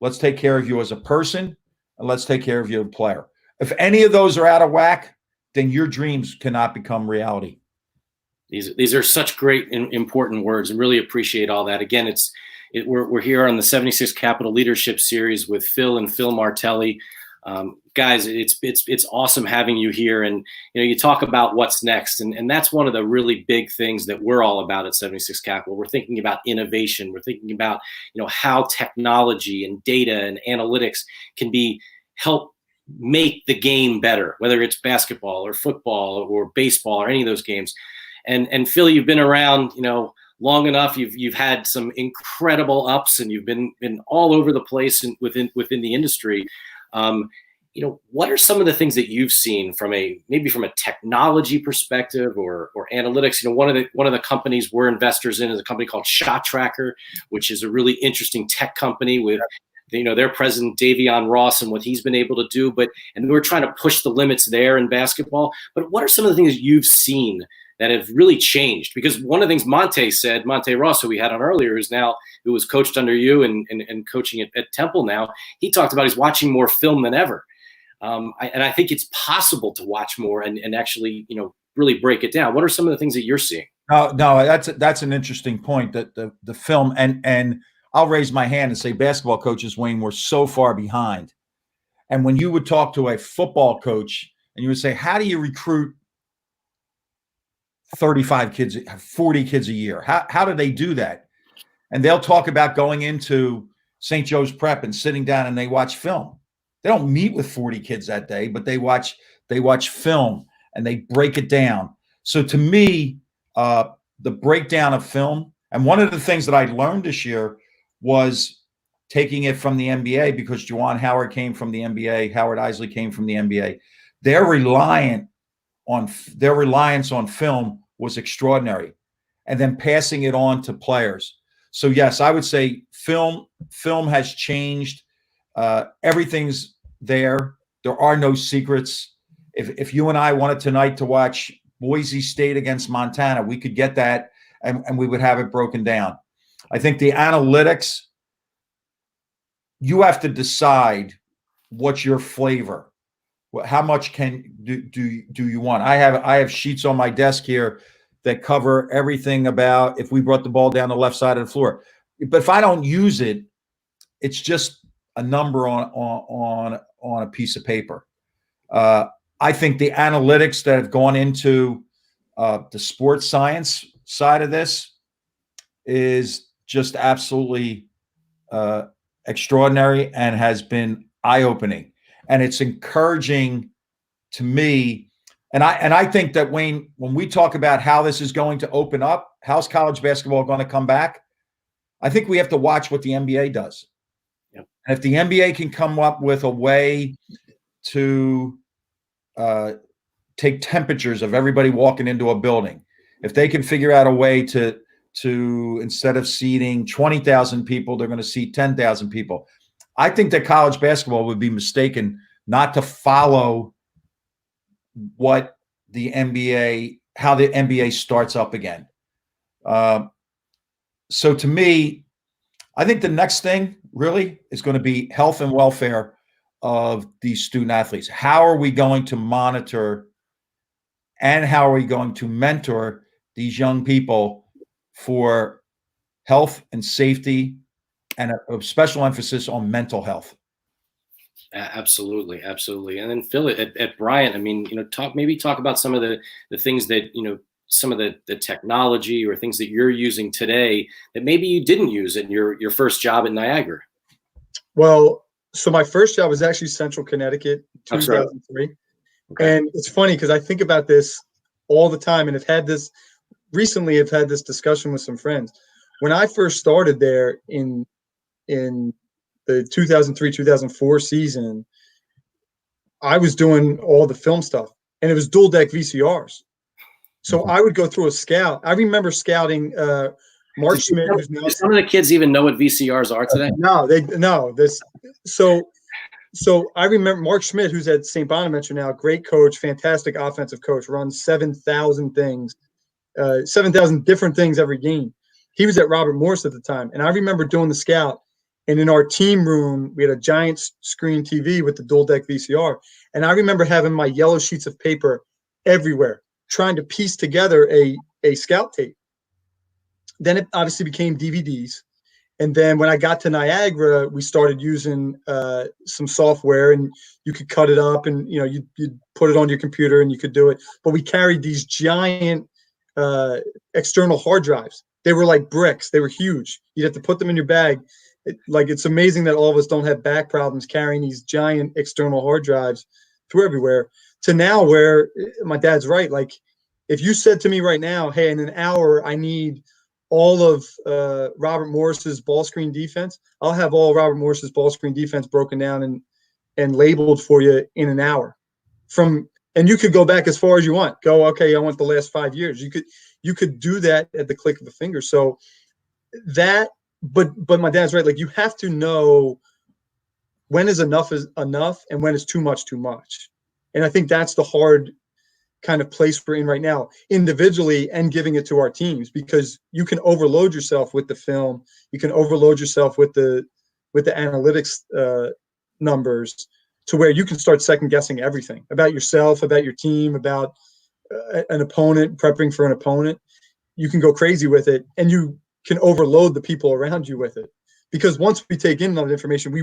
Let's take care of you as a person, and let's take care of you as a player. If any of those are out of whack, then your dreams cannot become reality. These are such great and important words, and really appreciate all that. Again, we're here on the 76 Capital Leadership Series with Phil and Phil Martelli. Guys, it's awesome having you here, and you talk about what's next, and that's one of the really big things that we're all about at 76 Capital. We're thinking about innovation. We're thinking about how technology and data and analytics can help make the game better, whether it's basketball or football or baseball or any of those games. And Phil, you've been around long enough. You've had some incredible ups, and you've been all over the place and within the industry. What are some of the things that you've seen maybe from a technology perspective or analytics? One of the companies we're investors in is a company called Shot Tracker, which is a really interesting tech company with their president Davion Ross and what he's been able to do. And we're trying to push the limits there in basketball. But what are some of the things you've seen that have really changed? Because one of the things Monte Ross, who we had on earlier, who was coached under you and coaching at Temple now, he talked about he's watching more film than ever. And I think it's possible to watch more and actually, really break it down. What are some of the things that you're seeing? No, that's an interesting point, that the film, and I'll raise my hand and say basketball coaches, Wayne, were so far behind. And when you would talk to a football coach and you would say, how do you recruit 35 kids, 40 kids a year? How do they do that? And they'll talk about going into St. Joe's Prep and sitting down and they watch film. They don't meet with 40 kids that day, but they watch film and they break it down. So to me, the breakdown of film, and one of the things that I learned this year was taking it from the NBA, because Juwan Howard came from the NBA, Howard Isley came from the NBA. Their reliance on film was extraordinary, and then passing it on to players. So yes, I would say film has changed. Everything's there. There are no secrets. If you and I wanted tonight to watch Boise State against Montana, we could get that and we would have it broken down. I think the analytics, you have to decide what's your flavor. How much do you want? I have sheets on my desk here that cover everything about if we brought the ball down the left side of the floor. But if I don't use it, it's just a number on a piece of paper. I think the analytics that have gone into the sports science side of this is just absolutely extraordinary and has been eye-opening. And it's encouraging to me. And I think that, Wayne, when we talk about how this is going to open up, how's college basketball going to come back, I think we have to watch what the NBA does. Yep. And if the NBA can come up with a way to take temperatures of everybody walking into a building, if they can figure out a way to instead of seating 20,000 people, they're going to seat 10,000 people. I think that college basketball would be mistaken not to follow what the NBA, how the NBA starts up again. So to me, I think the next thing really is going to be health and welfare of these student athletes. How are we going to monitor and how are we going to mentor these young people for health and safety, and a special emphasis on mental health? Absolutely. And then Phil, at Bryant, I mean, talk about some of the things that, some of the technology or things that you're using today that maybe you didn't use in your first job at Niagara. Well, so my first job was actually Central Connecticut, 2003. Okay. And it's funny because I think about this all the time, and I've had this discussion with some friends. When I first started there in the 2003-2004 season, I was doing all the film stuff, and it was dual deck VCRs. So I would go through a scout. I remember scouting Mark Schmidt. Do some of the kids even know what VCRs are today? No. So I remember Mark Schmidt, who's at St. Bonaventure now, great coach, fantastic offensive coach, runs 7,000 things, 7,000 different things every game. He was at Robert Morris at the time, and I remember doing the scout. And in our team room, we had a giant screen TV with the dual deck VCR. And I remember having my yellow sheets of paper everywhere trying to piece together a scout tape. Then it obviously became DVDs. And then when I got to Niagara, we started using some software, and you could cut it up, and you'd put it on your computer and you could do it. But we carried these giant external hard drives. They were like bricks. They were huge. You'd have to put them in your bag. It's amazing that all of us don't have back problems carrying these giant external hard drives through everywhere. To now where my dad's right. Like, if you said to me right now, hey, in an hour, I need all of Robert Morris's ball screen defense, I'll have all Robert Morris's ball screen defense broken down and labeled for you in an hour. And you could go back as far as you want. Go, okay, I want the last 5 years. You could do that at the click of a finger. So that, but my dad's right. Like, you have to know when is enough and when is too much. And I think that's the hard kind of place we're in right now, individually and giving it to our teams, because you can overload yourself with the film. You can overload yourself with the analytics numbers, to where you can start second guessing everything about yourself, about your team, about an opponent, prepping for an opponent. You can go crazy with it, and you can overload the people around you with it. Because once we take in that information, we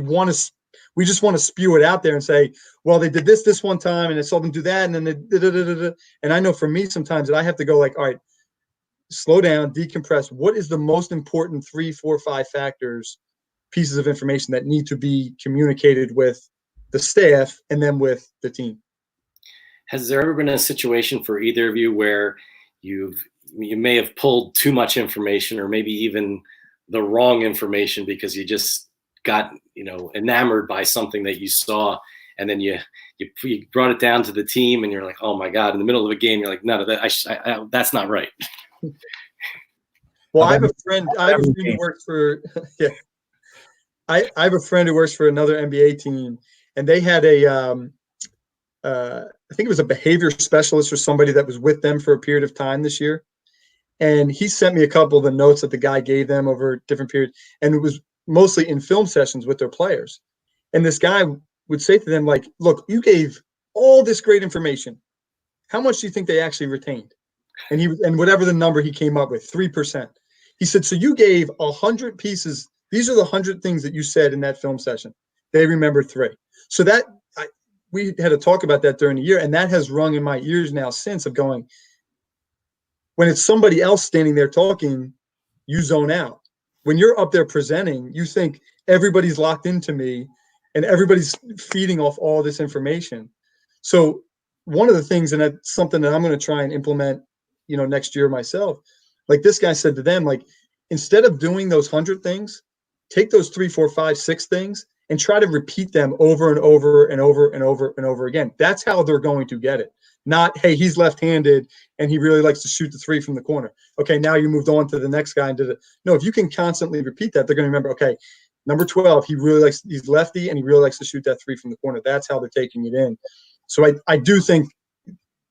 just want to spew it out there and say, well, they did this one time, and I saw them do that, and then they did. And I know for me sometimes that I have to go like, all right, slow down, decompress. What is the most important 3, 4, 5 factors, pieces of information that need to be communicated with the staff and then with the team? Has there ever been a situation for either of you where you may have pulled too much information, or maybe even the wrong information, because you just got enamored by something that you saw, and then you brought it down to the team, and you're like, oh my God, in the middle of a game, you're like, no, that's not right. Well, I have a friend who works for yeah. I have a friend who works for another NBA team, and they had I think it was a behavior specialist or somebody that was with them for a period of time this year. And he sent me a couple of the notes that the guy gave them over different periods. And it was mostly in film sessions with their players. And this guy would say to them, like, look, you gave all this great information. How much do you think they actually retained? And whatever the number he came up with, 3%. He said, so you gave 100 pieces. These are the 100 things that you said in that film session. They remember 3. So we had to talk about that during the year. And that has rung in my ears now since, of going, when it's somebody else standing there talking, you zone out. When you're up there presenting, you think everybody's locked into me and everybody's feeding off all this information. So one of the things, and that's something that I'm going to try and implement, next year myself, like this guy said to them, like, instead of doing those 100 things, take those 3, 4, 5, 6 things and try to repeat them over and over and over and over and over again. That's how they're going to get it. Not, hey, he's left-handed and he really likes to shoot the 3 from the corner. Okay, now you moved on to the next guy and did it. No, if you can constantly repeat that, they're going to remember, okay, number 12, he's lefty and he really likes to shoot that 3 from the corner. That's how they're taking it in. So I do think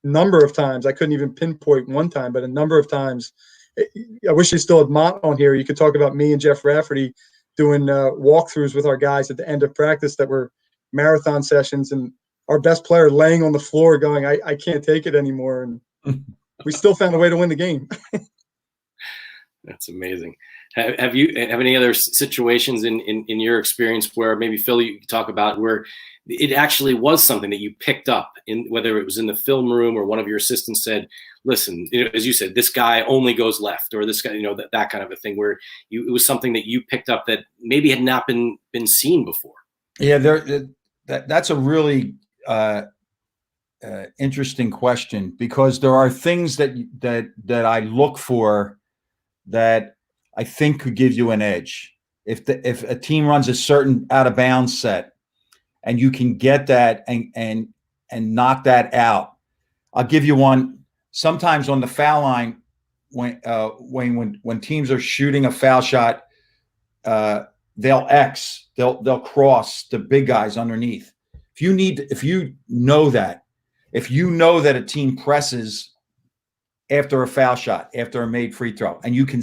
number of times, I couldn't even pinpoint one time, but a number of times, I wish they still had Mott on here. You could talk about me and Jeff Rafferty doing walkthroughs with our guys at the end of practice that were marathon sessions, and our best player laying on the floor going, I can't take it anymore. And we still found a way to win the game. That's amazing. Have any other situations in your experience where maybe, Phil, you talk about where it actually was something that you picked up, in whether it was in the film room or one of your assistants said, listen, as you said, this guy only goes left, or this guy, that kind of a thing, where it was something that you picked up that maybe had not been seen before? Yeah, that's a really interesting question, because there are things that I look for that I think could give you an edge. If a team runs a certain out of bounds set and you can get that and knock that out. I'll give you one. Sometimes on the foul line, when teams are shooting a foul shot, they'll cross the big guys underneath. If you know that a team presses after a foul shot, after a made free throw, and you can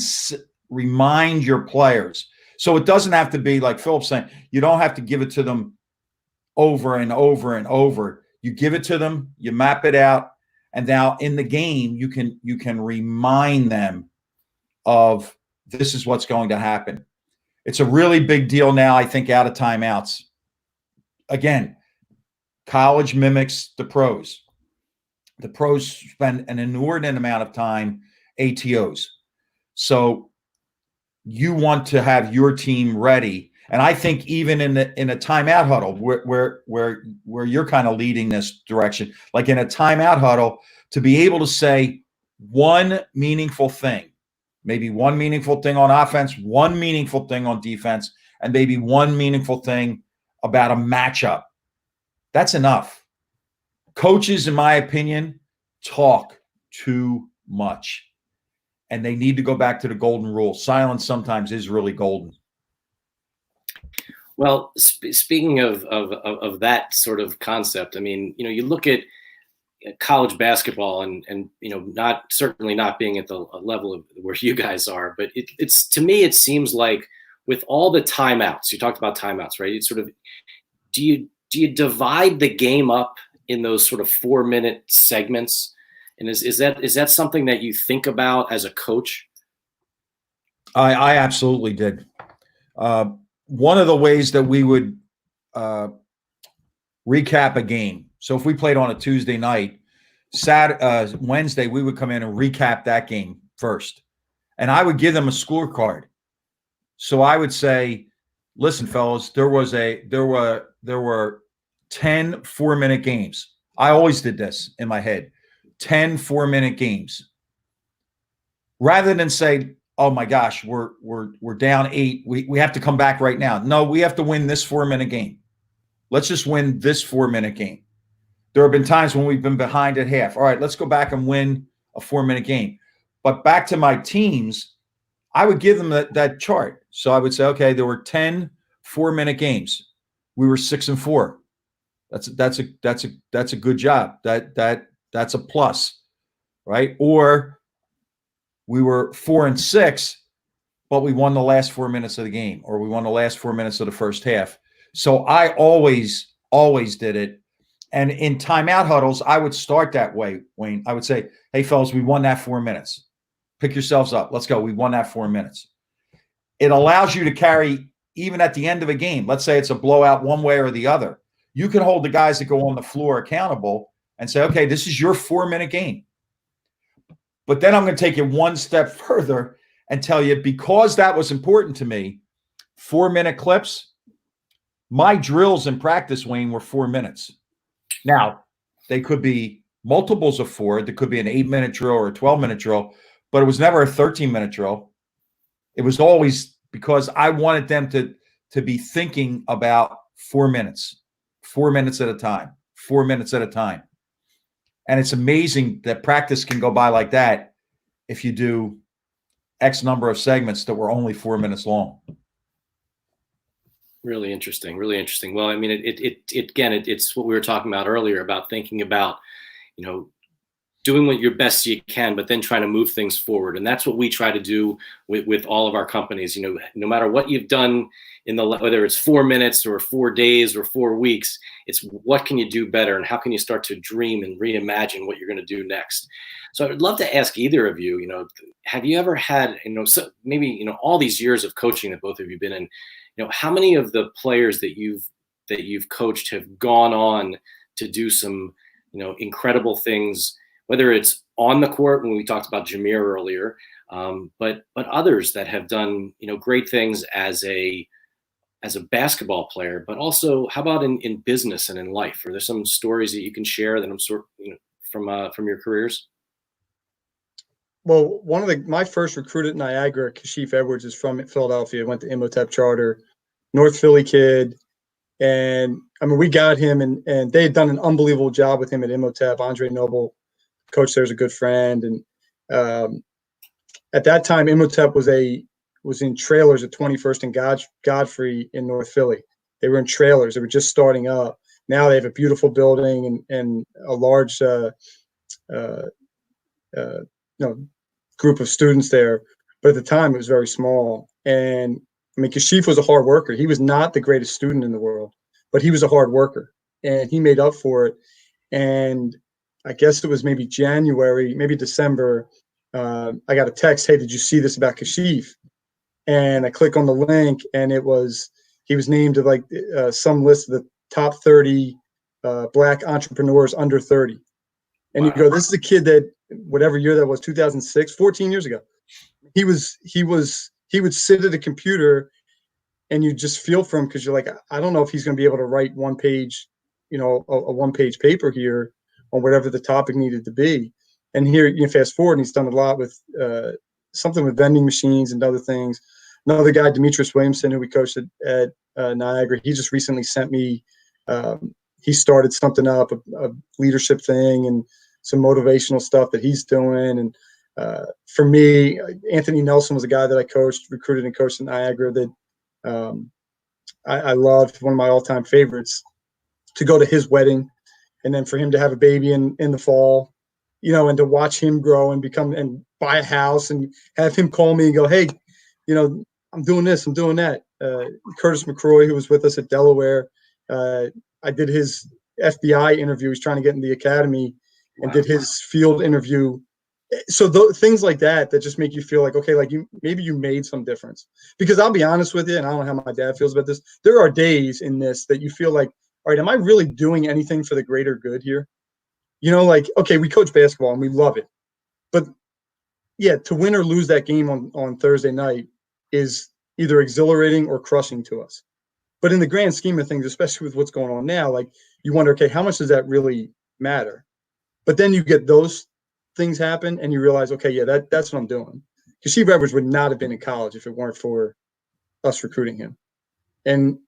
remind your players. So it doesn't have to be like Philip's saying, you don't have to give it to them over and over and over. You give it to them, you map it out, And now in the game, you can remind them of this is what's going to happen. It's a really big deal now, I think, out of timeouts. Again, college mimics the pros. The pros spend an inordinate amount of time ATOs. So you want to have your team ready. And I think even in a timeout huddle where you're kind of leading this direction, like in a timeout huddle, to be able to say one meaningful thing, maybe one meaningful thing on offense, one meaningful thing on defense, and maybe one meaningful thing about a matchup. That's enough. Coaches, in my opinion, talk too much. And they need to go back to the golden rule. Silence sometimes is really golden. Well, speaking of that sort of concept, I mean, you look at college basketball and certainly not being at the level of where you guys are, but it's to me, it seems like with all the timeouts, you talked about timeouts, right? It's sort of, do you divide the game up in those sort of 4-minute segments? And is that something that you think about as a coach? I absolutely did. One of the ways that we would recap a game. So if we played on a Tuesday night, Wednesday, we would come in and recap that game first. And I would give them a scorecard. So I would say, listen, fellas, there were 10 4-minute games. I always did this in my head. 10 4-minute games. Rather than say, oh my gosh, we're down 8. We have to come back right now. No, we have to win this 4-minute game. Let's just win this 4-minute game. There have been times when we've been behind at half. All right, let's go back and win a 4-minute game. But back to my teams, I would give them that chart. So I would say, okay, there were 10 4-minute games. We were 6-4. That's a good job. That's a plus, right? Or we were 4-6, but we won the last 4 minutes of the game, or we won the last 4 minutes of the first half. So I always did it. And in timeout huddles, I would start that way, Wayne. I would say, hey, fellas, we won that 4 minutes. Pick yourselves up. Let's go. We won that 4 minutes. It allows you to carry, even at the end of a game, let's say it's a blowout one way or the other. You can hold the guys that go on the floor accountable and say, okay, this is your 4-minute game. But then I'm going to take it one step further and tell you, because that was important to me, 4-minute clips, my drills in practice, Wayne, were 4 minutes. Now, they could be multiples of 4. There could be an 8-minute drill or a 12-minute drill, but it was never a 13-minute drill. It was always because I wanted them to be thinking about 4 minutes, 4 minutes at a time, 4 minutes at a time. And it's amazing that practice can go by like that if you do X number of segments that were only 4 minutes long. Really interesting. Really interesting. Well, I mean, it's what we were talking about earlier about thinking about, doing what your best you can, but then trying to move things forward. And that's what we try to do with all of our companies. No matter what you've done whether it's 4 minutes or 4 days or 4 weeks, it's what can you do better and how can you start to dream and reimagine what you're going to do next. So I would love to ask either of you, have you ever had, maybe, all these years of coaching that both of you have been in, how many of the players that you've coached have gone on to do some, incredible things, whether it's on the court, when we talked about Jameer earlier, but others that have done, great things as a basketball player, but also how about in business and in life? Are there some stories that you can share that I'm from your careers? Well, my first recruit at Niagara, Kashif Edwards, is from Philadelphia. Went to Imhotep Charter, North Philly kid. And I mean, we got him and they had done an unbelievable job with him at Imhotep. Andre Noble, coach there, is a good friend. And at that time, Imhotep was in trailers at 21st and Godfrey in North Philly. They were in trailers. They were just starting up. Now they have a beautiful building and a large group of students there. But at the time, it was very small. And I mean, Kashif was a hard worker. He was not the greatest student in the world, but he was a hard worker, and he made up for it. And I guess it was maybe January, maybe December. I got a text, "Hey, did you see this about Kashif?" And I click on the link, and he was named to like some list of the top 30 Black entrepreneurs under 30. And Wow. you go, this is a kid that whatever year that was, 2006, 14 years ago. He would sit at a computer, and you just feel for him because you're like, I don't know if he's going to be able to write one page, a one-page paper here on whatever the topic needed to be. And here, you fast forward, and he's done a lot with something with vending machines and other things. Another guy, Demetrius Williamson, who we coached at Niagara, he just recently sent me. He started something up, a leadership thing, and some motivational stuff that he's doing. And for me, Anthony Nelson was a guy that I coached, recruited, and coached at Niagara that I loved. One of my all-time favorites. To go to his wedding, and then for him to have a baby in the fall, and to watch him grow and buy a house, and have him call me and go, "Hey, I'm doing this, I'm doing that." Curtis McCroy, who was with us at Delaware, I did his FBI interview. He's trying to get in the academy, and did his field interview. So things like that just make you feel like, okay, like maybe you made some difference. Because I'll be honest with you, and I don't know how my dad feels about this. There are days in this that you feel like, all right, am I really doing anything for the greater good here? Like, okay, we coach basketball and we love it. But yeah, to win or lose that game on Thursday night is either exhilarating or crushing to us. But in the grand scheme of things, especially with what's going on now, like you wonder, okay, how much does that really matter? But then you get those things happen and you realize, okay, yeah, that's what I'm doing. Because Steve Edwards would not have been in college if it weren't for us recruiting him. And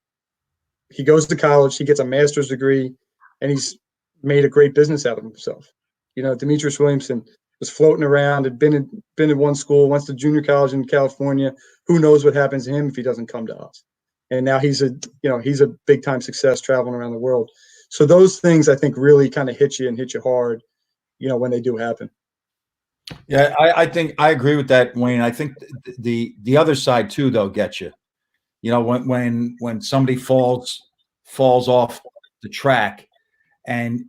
he goes to college, he gets a master's degree, and he's made a great business out of himself. Demetrius Williamson was floating around, had been in one school, went to junior college in California. Who knows what happens to him if he doesn't come to us? And now he's a big time success traveling around the world. So those things I think really kind of hit you hard, when they do happen. Yeah, I think I agree with that, Wayne. I think the other side too, though, gets you. When somebody falls off the track, and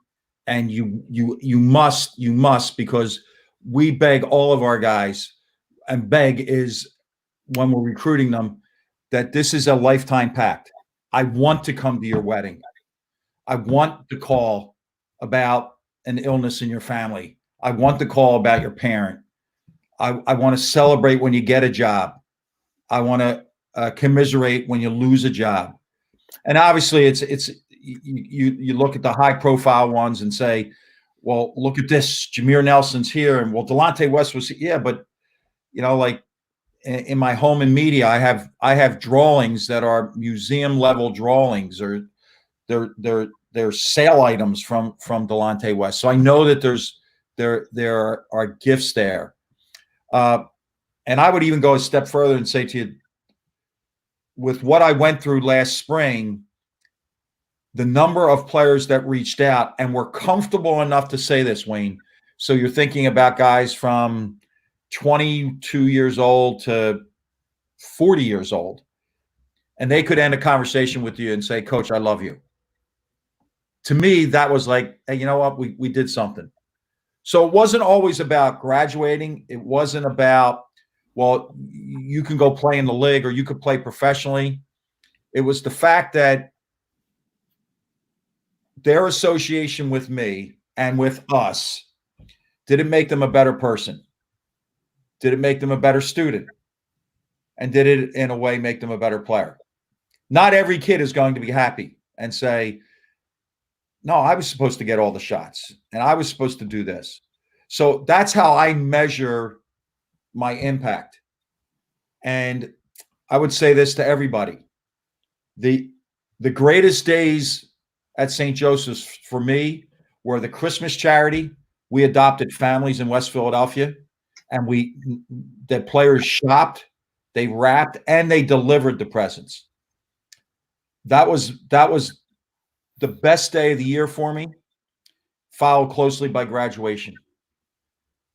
you must, because we beg all of our guys, and beg is when we're recruiting them, that this is a lifetime pact. I want to come to your wedding. I want to call about an illness in your family. I want to call about your parent. I want to celebrate when you get a job. I want to commiserate when you lose a job. And obviously it's you look at the high profile ones and say, well, look at this, Jameer Nelson's here, and well, Delonte West was, yeah, but like in my home and media, I have drawings that are museum level drawings, or they're sale items from Delonte West. So I know that there are gifts there. And I would even go a step further and say to you, with what I went through last spring, the number of players that reached out and were comfortable enough to say this, Wayne. So you're thinking about guys from 22 years old to 40 years old, and they could end a conversation with you and say, "Coach, I love you." To me, that was like, hey, you know what? We did something. So it wasn't always about graduating. It wasn't about, well, you can go play in the league or you could play professionally. It was the fact that their association with me and with us, did it make them a better person? Did it make them a better student? And did it, in a way, make them a better player? Not every kid is going to be happy and say, no, I was supposed to get all the shots and I was supposed to do this. So that's how I measure my impact. And I would say this to everybody. The greatest days at St. Joseph's for me were the Christmas charity. We adopted families in West Philadelphia, and the players shopped, they wrapped, and they delivered the presents. That was the best day of the year for me, followed closely by graduation.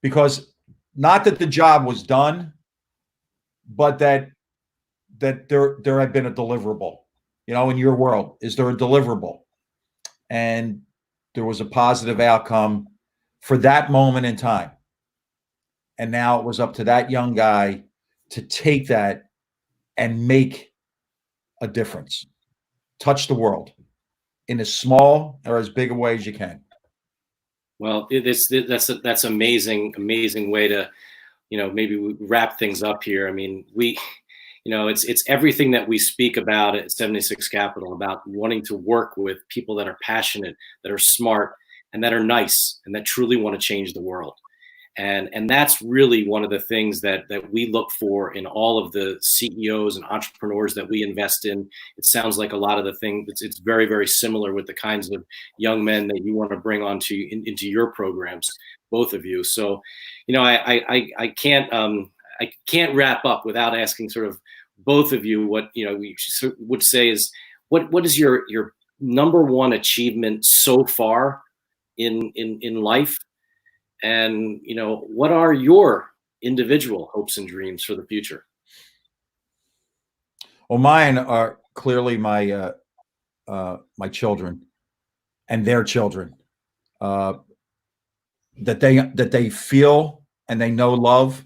Because not that the job was done, but that there had been a deliverable. In your world, is there a deliverable? And there was a positive outcome for that moment in time. And now it was up to that young guy to take that and make a difference, touch the world in as small or as big a way as you can. Well, that's amazing, amazing way to, maybe we wrap things up here. I mean, it's everything that we speak about at 76 Capital, about wanting to work with people that are passionate, that are smart, and that are nice, and that truly want to change the world. And that's really one of the things that we look for in all of the CEOs and entrepreneurs that we invest in. It sounds like a lot of the things, it's very, very similar with the kinds of young men that you want to bring into your programs, both of you. So, I can't wrap up without asking sort of both of you what we would say is what is your number one achievement so far in life, and what are your individual hopes and dreams for the future? Well, mine are clearly my children and their children, that they feel and they know love.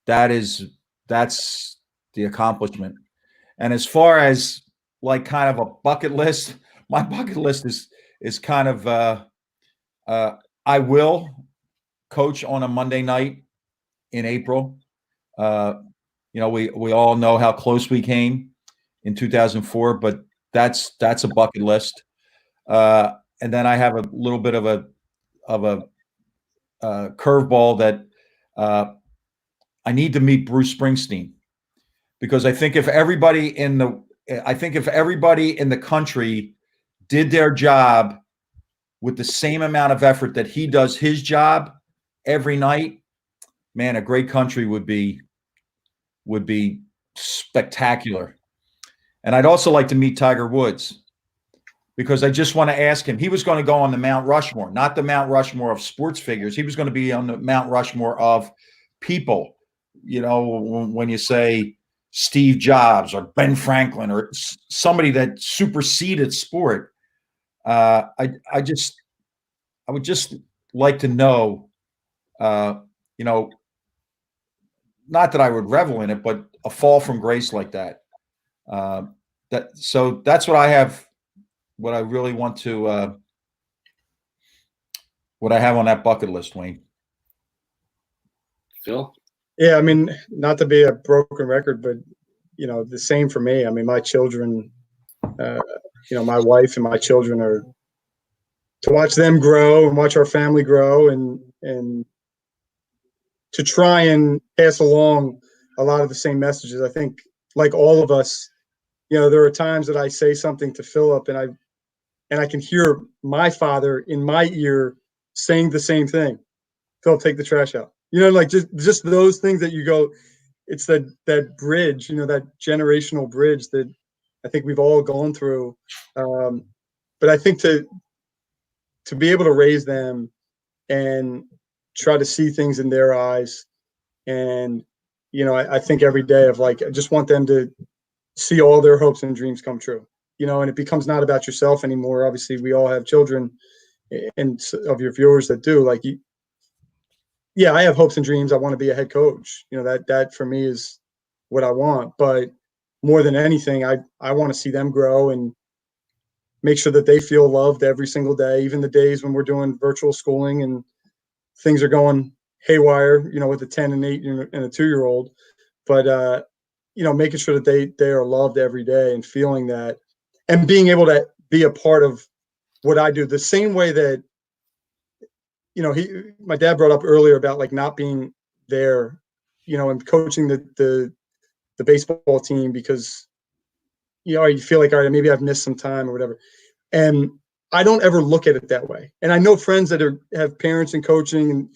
That's the accomplishment. And as far as like kind of a bucket list, my bucket list is kind of I will coach on a Monday night in April. We all know how close we came in 2004, but that's a bucket list. And then I have a little bit of a curveball that I need to meet Bruce Springsteen, because I think if everybody in the country did their job with the same amount of effort that he does his job every night, man, a great country would be spectacular. And I'd also like to meet Tiger Woods, because I just want to ask him. He was going to go on the Mount Rushmore, not the Mount Rushmore of sports figures. He was going to be on the Mount Rushmore of people. When you say Steve Jobs or Ben Franklin or somebody that superseded sport, I would just like to know, not that I would revel in it, but a fall from grace like that. So that's what I have. What I really want to, what I have on that bucket list, Wayne. Phil? Yeah, I mean, not to be a broken record, but the same for me. I mean, my children, my wife and my children are to watch them grow and watch our family grow, and to try and pass along a lot of the same messages. I think, like all of us, there are times that I say something to Philip, and I can hear my father in my ear saying the same thing. Phil, take the trash out. Like just those things that you go, it's that bridge, that generational bridge that I think we've all gone through. But I think to be able to raise them and try to see things in their eyes, and I think every day of like, I just want them to see all their hopes and dreams come true. And it becomes not about yourself anymore. Obviously, we all have children, and of your viewers that do. Like, yeah, I have hopes and dreams. I want to be a head coach. That for me is what I want. But more than anything, I want to see them grow and make sure that they feel loved every single day, even the days when we're doing virtual schooling and things are going haywire, with a 10 and 8 and a 2-year-old. But making sure that they are loved every day and feeling that, and being able to be a part of what I do, the same way that, my dad brought up earlier about like not being there, and coaching the baseball team because, you feel like, all right, maybe I've missed some time or whatever. And I don't ever look at it that way. And I know friends that have parents in coaching and,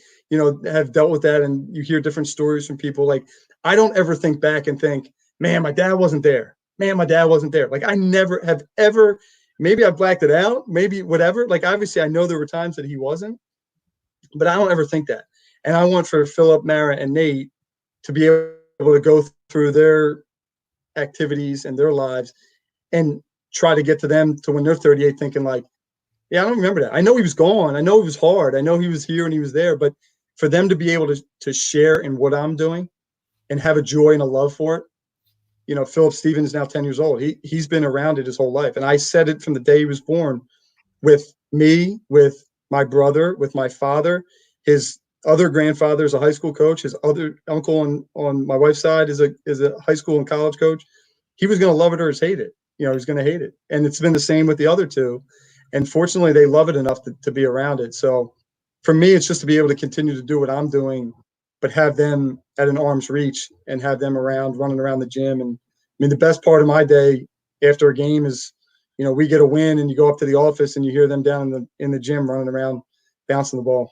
have dealt with that. And you hear different stories from people. Like, I don't ever think back and think, man, my dad wasn't there. Man, my dad wasn't there. Like, I never have ever, maybe I blacked it out, maybe whatever. Like, obviously I know there were times that he wasn't, but I don't ever think that. And I want for Philip, Mara, and Nate to be able to go through their activities and their lives and try to get to them to when they're 38 thinking like, Yeah, I don't remember that. I know he was gone. I know it was hard. I know he was here and he was there, but for them to be able to share in what I'm doing and have a joy and a love for it. You know, Philip Stevens is now 10 years old. He's been around it his whole life. And I said it from the day he was born, with me, with my brother, with my father. His other grandfather is a high school coach. His other uncle on my wife's side is a high school and college coach. He was going to love it or hate it. You know, he's going to hate it. And it's been the same with the other two. And fortunately, they love it enough to be around it. So for me, it's just to be able to continue to do what I'm doing, but have them at an arm's reach and have them around, running around the gym. And I mean, the best part of my day after a game is, you know, we get a win and you go up to the office and you hear them down in the gym running around, bouncing the ball.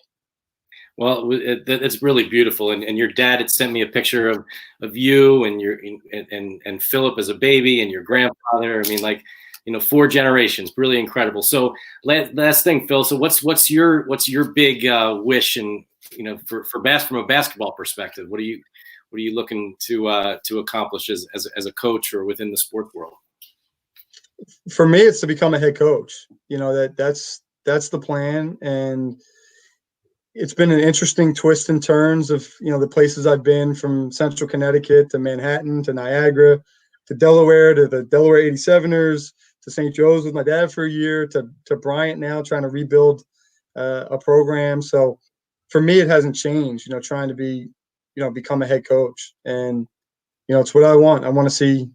Well, it's really beautiful. And your dad had sent me a picture of you and and Philip as a baby and your grandfather. I mean, like, you know, 4 generations, really incredible. So last thing, Phil. So what's your big wish, and, you know, from a basketball perspective, what are you looking to accomplish as a coach or within the sports world? For me, it's to become a head coach. You know, that's the plan. And it's been an interesting twist and turns of, you know, the places I've been, from Central Connecticut to Manhattan to Niagara to Delaware to the Delaware 87ers to St. Joe's with my dad for a year to Bryant now, trying to rebuild a program. So for me, it hasn't changed, you know, trying to be, you know, become a head coach. And, you know, it's what I want. I want to see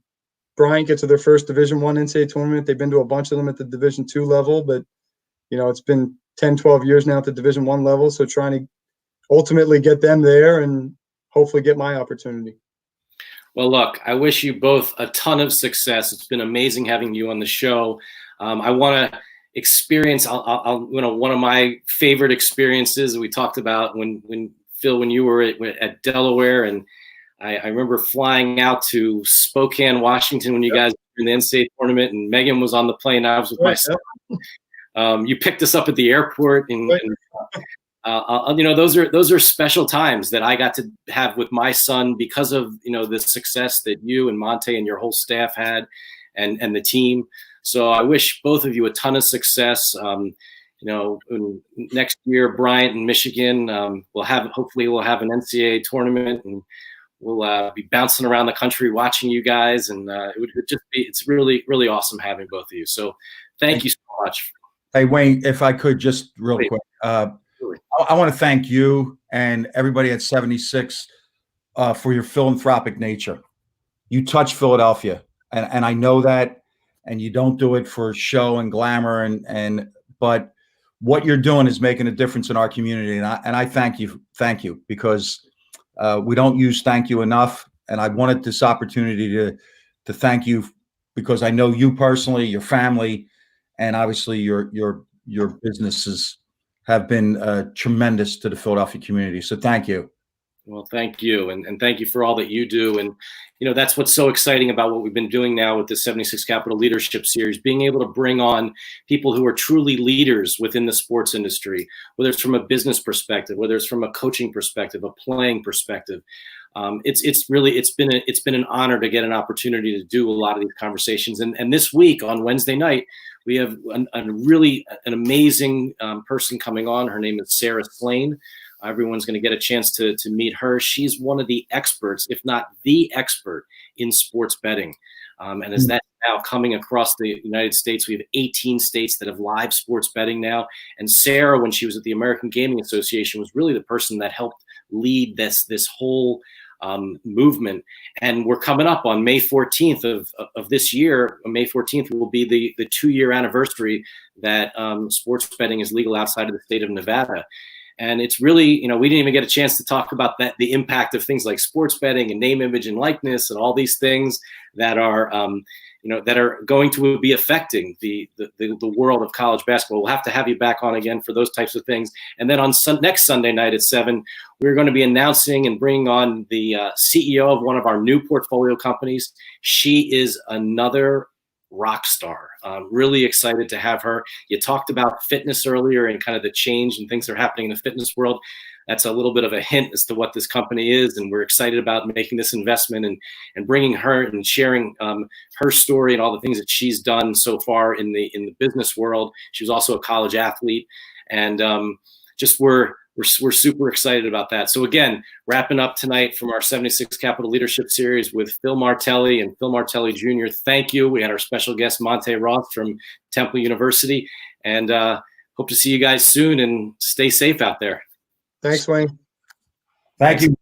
Bryant get to their first Division I NCAA tournament. They've been to a bunch of them at the Division II level, but, you know, it's been 10, 12 years now at the Division I level. So trying to ultimately get them there and hopefully get my opportunity. Well, look, I wish you both a ton of success. It's been amazing having you on the show. I want to experience, I'll, you know, one of my favorite experiences we talked about when Phil, when you were at Delaware, and I remember flying out to Spokane, Washington when you guys were in the NCAA tournament, and Megan was on the plane. I was with my son. You picked us up at the airport, and you know, those are special times that I got to have with my son because of, you know, the success that you and Monte and your whole staff had, and the team. So I wish both of you a ton of success. You know, next year, Bryant and Michigan hopefully we'll have an NCAA tournament, and we'll be bouncing around the country watching you guys. And it's really, really awesome having both of you. So thank you so much. Hey, Wayne, if I could just real quick, I want to thank you and everybody at 76 for your philanthropic nature. You touch Philadelphia, and I know that, and you don't do it for show and glamour, but what you're doing is making a difference in our community, and I thank you because we don't use thank you enough, and I wanted this opportunity to thank you because I know you personally, your family, and obviously your businesses have been tremendous to the Philadelphia community. So thank you. Well, thank you. And thank you for all that you do. And, you know, that's what's so exciting about what we've been doing now with the 76 Capital Leadership Series, being able to bring on people who are truly leaders within the sports industry, whether it's from a business perspective, whether it's from a coaching perspective, a playing perspective. It's been an honor to get an opportunity to do a lot of these conversations. And this week on Wednesday night, we have an amazing person coming on. Her name is Sarah Slane. Everyone's going to get a chance to meet her. She's one of the experts, if not the expert, in sports betting. And as that's now coming across the United States, we have 18 states that have live sports betting now. And Sarah, when she was at the American Gaming Association, was really the person that helped lead this whole movement. And we're coming up on May 14th of this year. May 14th will be the 2-year anniversary that sports betting is legal outside of the state of Nevada. And it's really, you know, we didn't even get a chance to talk about the impact of things like sports betting and name, image, and likeness, and all these things that are, that are going to be affecting the world of college basketball. We'll have to have you back on again for those types of things. And then on next Sunday night at 7, we're going to be announcing and bringing on the CEO of one of our new portfolio companies. She is another rock star. Really excited to have her. You talked about fitness earlier and kind of the change and things that are happening in the fitness world. that's a little bit of a hint as to what this company is. And we're excited about making this investment and bringing her and sharing her story and all the things that she's done so far in the business world. She was also a college athlete, and just we're super excited about that. So again, wrapping up tonight from our 76 Capital Leadership Series with Phil Martelli and Phil Martelli Jr. Thank you. We had our special guest, Monte Roth from Temple University, and hope to see you guys soon, and stay safe out there. Thanks, Wayne. Thank you.